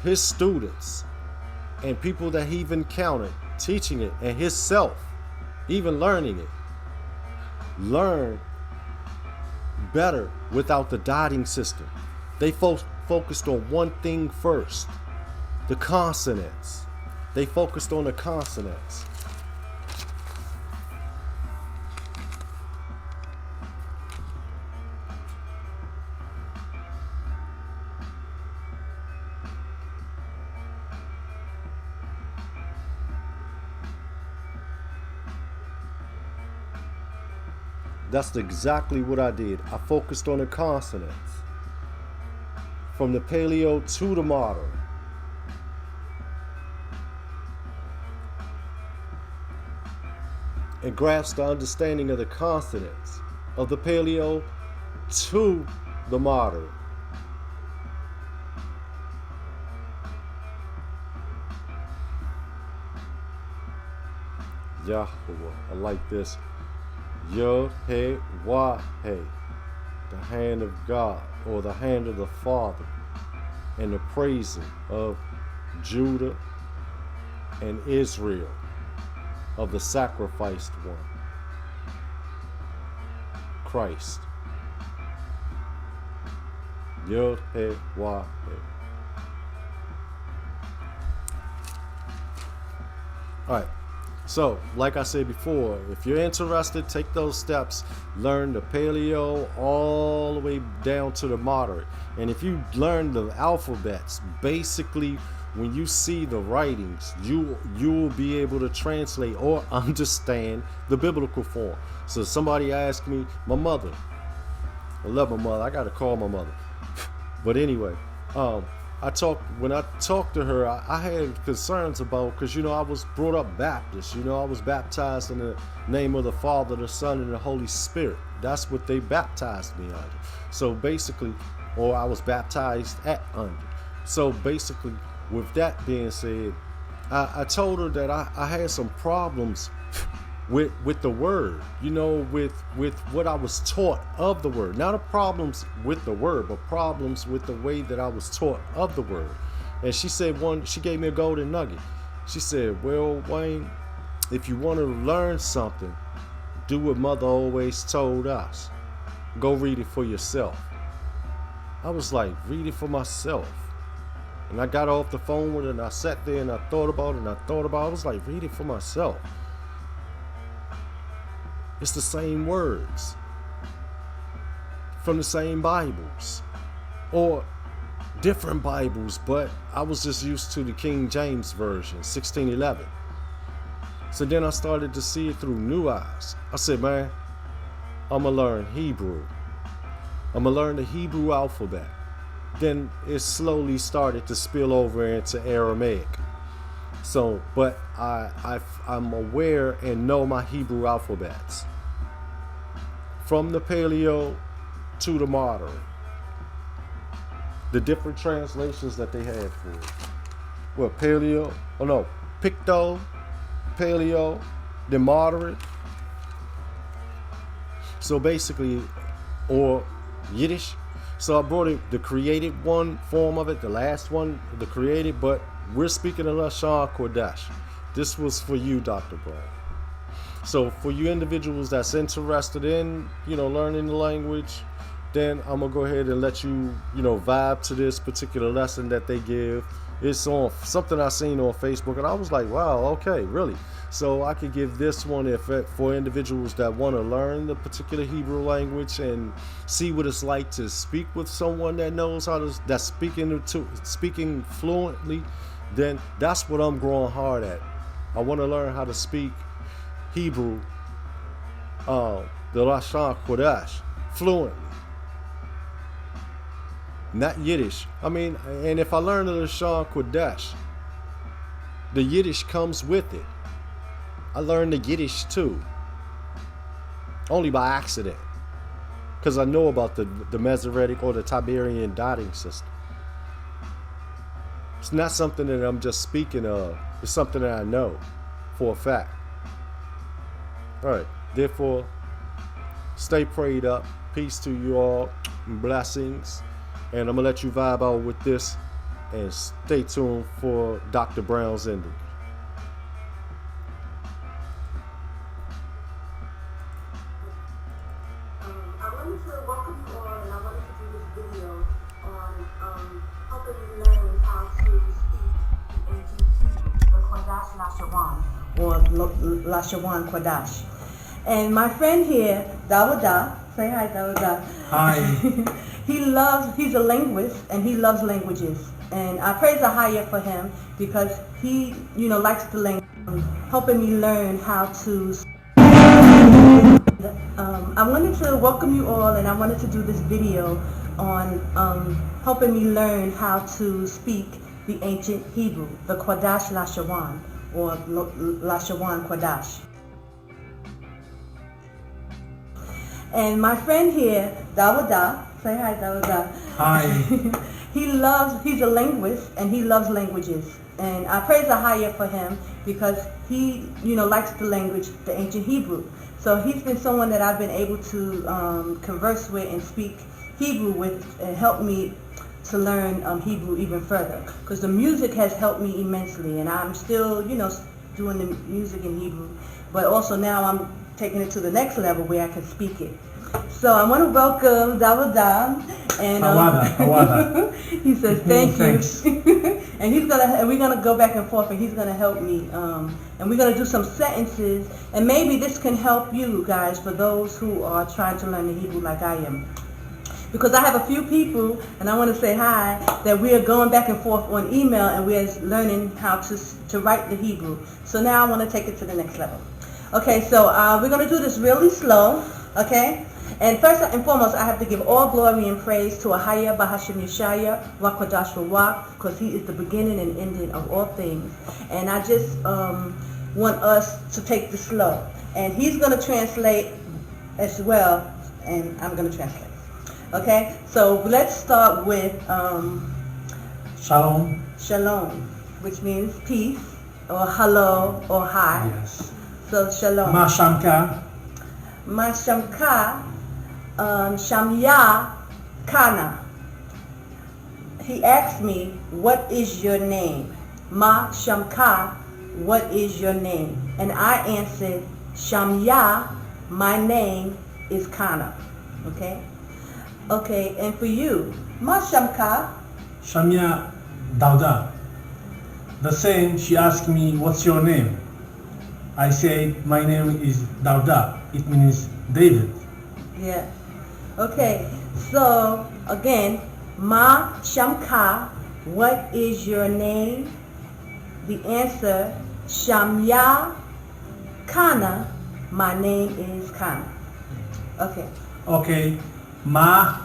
his students and people that he even encountered teaching it, and himself even learning it, learn better without the dotting system. They focused on one thing first, the consonants. They focused on the consonants. That's exactly what I did. I focused on the consonants. From the Paleo to the modern. And grasped the understanding of the consonants of the Paleo to the modern. Yahweh, I like this. Yod, He, Wah, He, the hand of God, or the hand of the Father, and the praising of Judah and Israel, of the sacrificed one, Christ. Yod, He, Wah, He. All right. So, like I said before, if you're interested, take those steps. Learn the Paleo all the way down to the moderate. And if you learn the alphabets, basically, when you see the writings, you will be able to translate or understand the biblical form. So somebody asked me, my mother, I love my mother. I got to call my mother. But anyway, when I talked to her, I had concerns about, because, I was brought up Baptist. I was baptized in the name of the Father, the Son, and the Holy Spirit. That's what they baptized me under. So basically, or I was baptized under. So basically, with that being said, I told her that I had some problems with the word, with what I was taught of the word. Not the problems with the word, but problems with the way that I was taught of the word. And she said she gave me a golden nugget. She said, well, Wayne, if you want to learn something, do what Mother always told us. Go read it for yourself. I was like, read it for myself. And I got off the phone with her and I sat there and I thought about it. I was like, read it for myself. It's the same words from the same Bibles or different Bibles, but I was just used to the King James Version, 1611. So then I started to see it through new eyes. I said, man, I'm going to learn Hebrew. I'm going to learn the Hebrew alphabet. Then it slowly started to spill over into Aramaic. So, but I'm aware and know my Hebrew alphabets. From the Paleo to the modern. The different translations that they had for it. Well, Picto, Paleo, the moderate. So basically, or Yiddish. So I brought it, the created one form of it, the last one, the created, but we're speaking of Lashon HaKodesh. This was for you, Dr. Brown. So for you individuals that's interested in, learning the language, then I'm gonna go ahead and let you, vibe to this particular lesson that they give. It's on something I seen on Facebook, and I was like, wow, okay, really. So I could give this one for individuals that want to learn the particular Hebrew language and see what it's like to speak with someone that knows that's speaking fluently. Then that's what I'm growing hard at. I want to learn how to speak Hebrew, the Lashon HaKodesh, fluently. Not Yiddish. And if I learn the Lashon HaKodesh, the Yiddish comes with it. I learned the Yiddish too, only by accident, because I know about the Masoretic or the Tiberian dotting system. It's not something that I'm just speaking of. It's something that I know for a fact. All right. Therefore, stay prayed up. Peace to you all. Blessings. And I'm going to let you vibe out with this. And stay tuned for Dr. Brown's ending. I wanted to welcome you all, and I wanted to do this video on helping you learn how to speak the ancient Hebrew, the Kodash Lashon, or Lashon Kodash. And my friend here, Dawada, say hi, Dawada. Hi. He's a linguist, and he loves languages. And I praise Ahaya for him because he, likes the language, helping me learn how to. I wanted to welcome you all, and I wanted to do this video on helping me learn how to speak the ancient Hebrew, the Kodash Lashon, or Lashon Kodash. And my friend here, Dawada, say hi, Dawada. Hi. He's a linguist, and he loves languages. And I praise Ahaya for him because he, likes the language, the ancient Hebrew. So he's been someone that I've been able to converse with and speak Hebrew with, and help me to learn Hebrew even further. Because the music has helped me immensely, and I'm still, doing the music in Hebrew. But also now I'm taking it to the next level where I can speak it. So I want to welcome Dawada, and Awada. he says thank you. Thanks. And we're gonna go back and forth, and he's gonna help me, and we're gonna do some sentences, and maybe this can help you guys for those who are trying to learn the Hebrew like I am. Because I have a few people, and I want to say hi, that we are going back and forth on email, and we're learning how to write the Hebrew. So now I want to take it to the next level. Okay, so we're going to do this really slow, okay? And first and foremost, I have to give all glory and praise to Ahaya Bahashim Yeshaya, Wakodash Wawak, because he is the beginning and ending of all things. And I just want us to take this slow. And he's going to translate as well, and I'm going to translate. Okay, so let's start with Shalom. Shalom, which means peace, or hello, or hi. Yes. So shalom. Ma Shamka. Ma Shamka, Shamya Kana. He asked me, what is your name? Ma Shamka, what is your name? And I answered, Shamya, my name is Kana. Okay? Okay, and for you, Ma Shamka. Shamya Dauda. The same, she asked me, what's your name? I said, my name is Dauda. It means David. Yeah. Okay, so again, Ma Shamka, what is your name? The answer, Shamya Kana, my name is Kana. Okay. Okay. Ma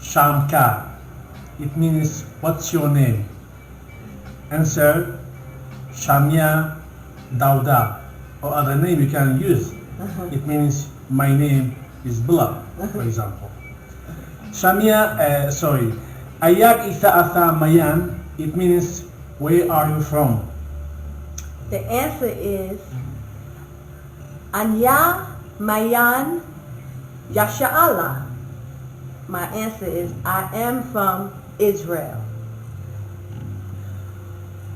Shamka. It means, what's your name? Answer, Shamya Dauda. Or other name you can use. It means, my name is Blah, for example. Shamya, Ayak Itha'atha Mayan. It means, where are you from? The answer is, Anya Mayan Yasha'ala. My answer is, I am from Israel.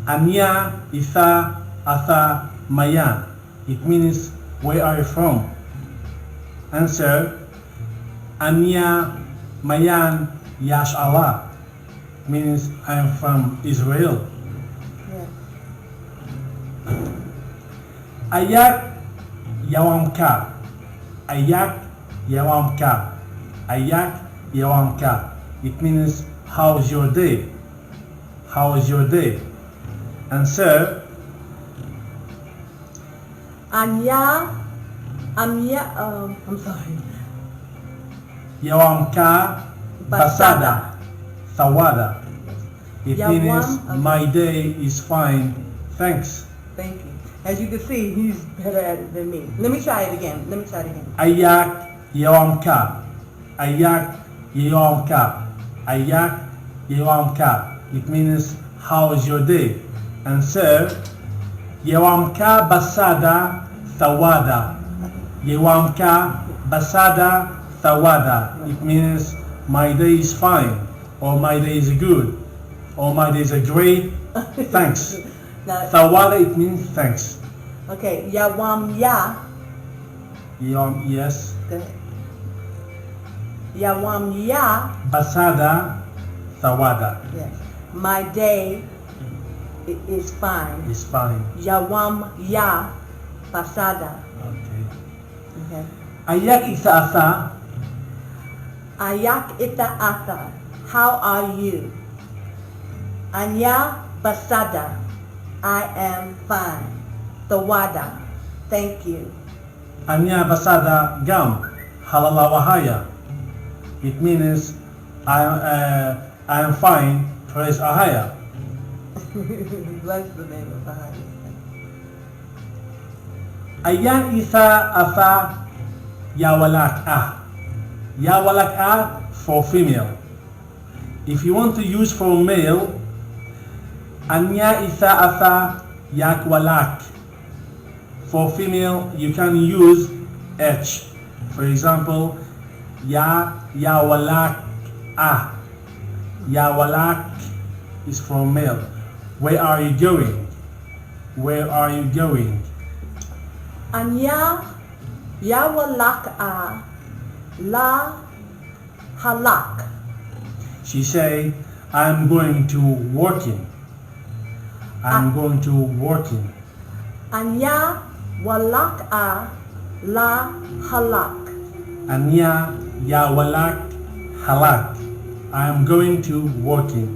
Anya Itha Atha Mayan. It means, where are you from? Answer, Anya Mayan Yash Allah. Means, I am from Israel. Yes. Ayak Yawamka. Ayak Yawamka. Ayak Yawamka. It means, how is your day? How is your day? Answer, I'm sorry. Yawamka Basada Sawada. It Yawam, means, okay. my day is fine, thanks. Thank you. As you can see, he's better at it than me. Let me try it again. Ayak Yawamka. Ayak Yawamka. Ayak Yawamka. It means, how is your day? Answer, Yawamka Basada Sawada. Yawamka Basada Sawada. It means, my day is fine, or my day is good, or my day is great, thanks. Now, Sawada, it means thanks. okay, Yawam Ya. Yes. Go ahead. Yawam Ya. Basada Sawada Yes. My day is fine. is fine. Yawam Ya. Pasada. Okay. Okay. Ayak Isa Asa. Ayak ita asa. How are you? Anya Basada. I am fine. Tawada. Thank you. Anya Basada Gam Halala Wahaya. It means, I am fine, praise Ahaya. Bless the name of God. Ayan Isa Asa Yawalak Ah. Yawalak Ah for female. If you want to use for male, Anya Isa Asa Yakwalak. For female, you can use H. For example, Yawalak Ah. Yawalak is for male. Where are you going? Where are you going? Anya Yawalak A La Halak. She say, I'm going to working. I'm going to working. Anya Walak A La Halak. Anya Yawalak Halak. I'm going to working.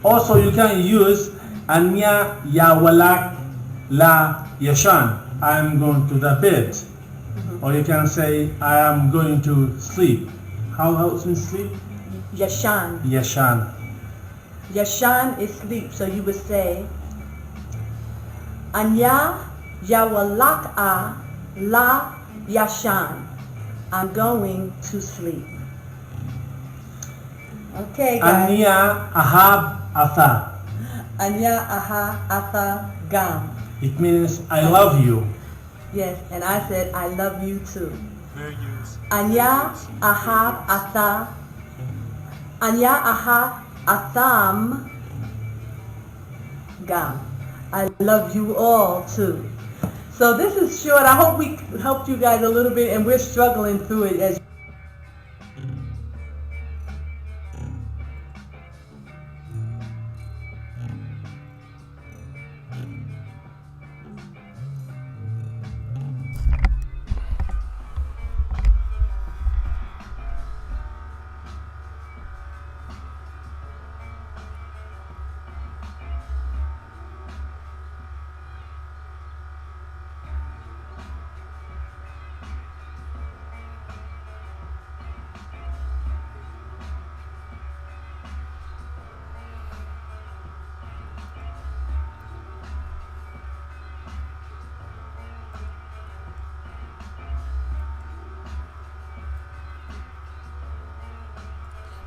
Also, you can use Anya Yawalak La Yashan. I'm going to the bed. Or you can say, I am going to sleep. How else in sleep? Yashan. Yashan. Yashan is sleep. So you would say Anya Yawalak A La Yashan. I'm going to sleep. Okay, guys. Anya Ahab Asa. Anya Aha Ata Gam. It means, I love you. Yes, and I said I love you too. Fair use. Anya Ahab Ata. Anya Aha Atham Gam. I love you all too. So this is short. I hope we helped you guys a little bit, and we're struggling through it as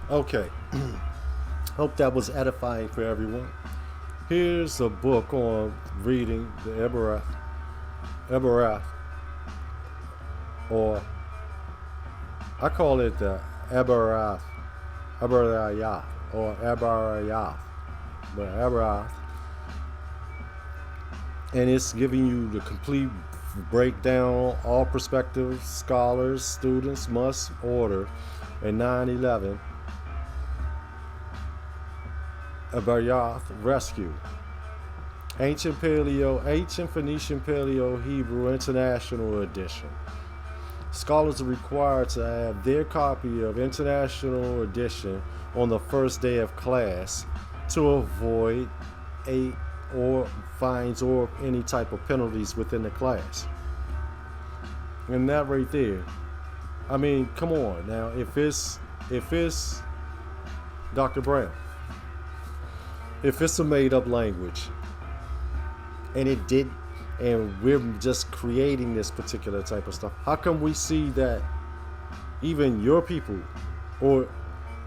Okay. Hope that was edifying for everyone. Here's a book on reading the Eberath, or I call it the Eberath, or Eberath, but Eberath. and it's giving you the complete breakdown. All prospective scholars, students must order a 9/11 a Baryath rescue. Ancient Phoenician Paleo Hebrew International Edition. Scholars are required to have their copy of International Edition on the first day of class to avoid fines or any type of penalties within the class. And that right there, I mean, come on now. If it's Dr. Brown, if it's a made-up language, and it did, and we're just creating this particular type of stuff, how come we see that even your people or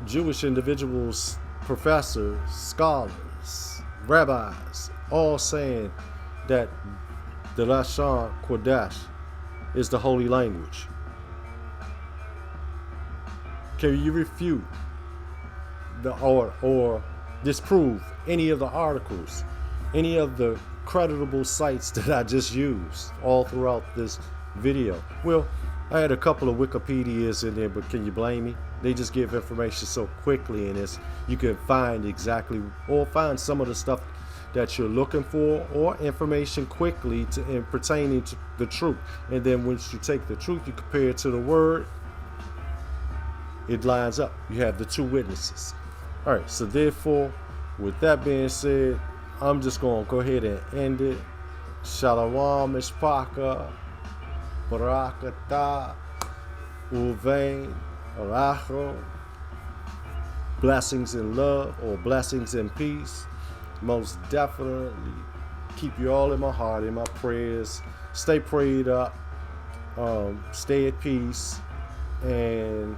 Jewish individuals, professors, scholars, rabbis, all saying that the Lashon HaKodesh is the holy language? Can you refute or disprove any of the articles, any of the creditable sites that I just used all throughout this video? Well, I had a couple of Wikipedias in there, but can you blame me? They just give information so quickly, and you can find exactly or find some of the stuff that you're looking for or information quickly in pertaining to the truth. And then once you take the truth, you compare it to the word, it lines up. You have the two witnesses. All right, so therefore, with that being said, I'm just going to go ahead and end it. Shalom, Mishpaka, Barakatah, Uvein, Aracho. Blessings in love or blessings in peace. Most definitely keep you all in my heart, in my prayers. Stay prayed up. Stay at peace. And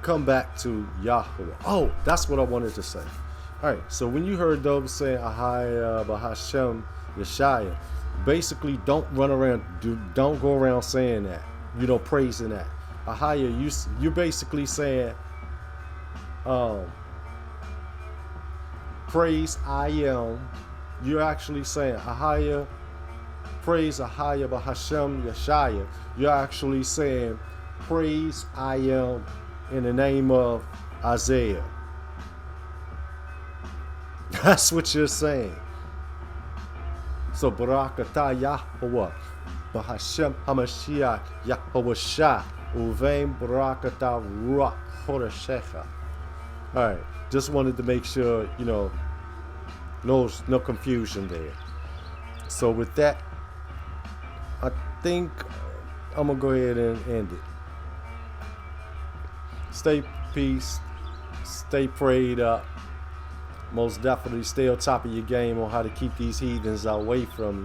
come back to Yahweh. Oh, that's what I wanted to say. All right, so when you heard those saying Ahaya Bahashem Yeshaya, basically don't run around, don't go around saying that, praising that. Ahaya, you're basically saying praise I am. You're actually saying Ahaya, praise Ahaya Bahashem Yeshaya. You're actually saying praise I am in the name of Isaiah. That's what you're saying. So Barakatah Yahweh, Bahashem Hamashiach Yahweh Shah, Uvein Barakatah Ruach Chodeshecha. All right, just wanted to make sure, no confusion there. So with that, I think I'm gonna go ahead and end it. Stay peace, stay prayed up. Most definitely stay on top of your game on how to keep these heathens away from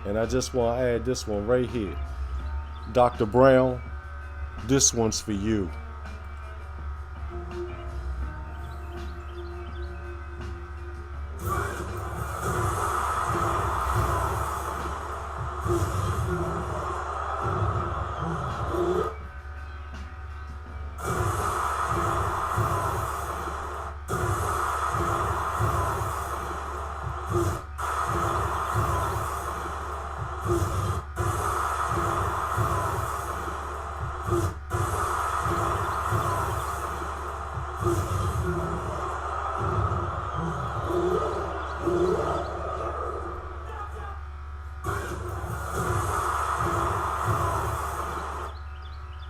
you. And I just want to add this one right here. Dr. Brown, this one's for you.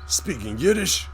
Speaking Yiddish.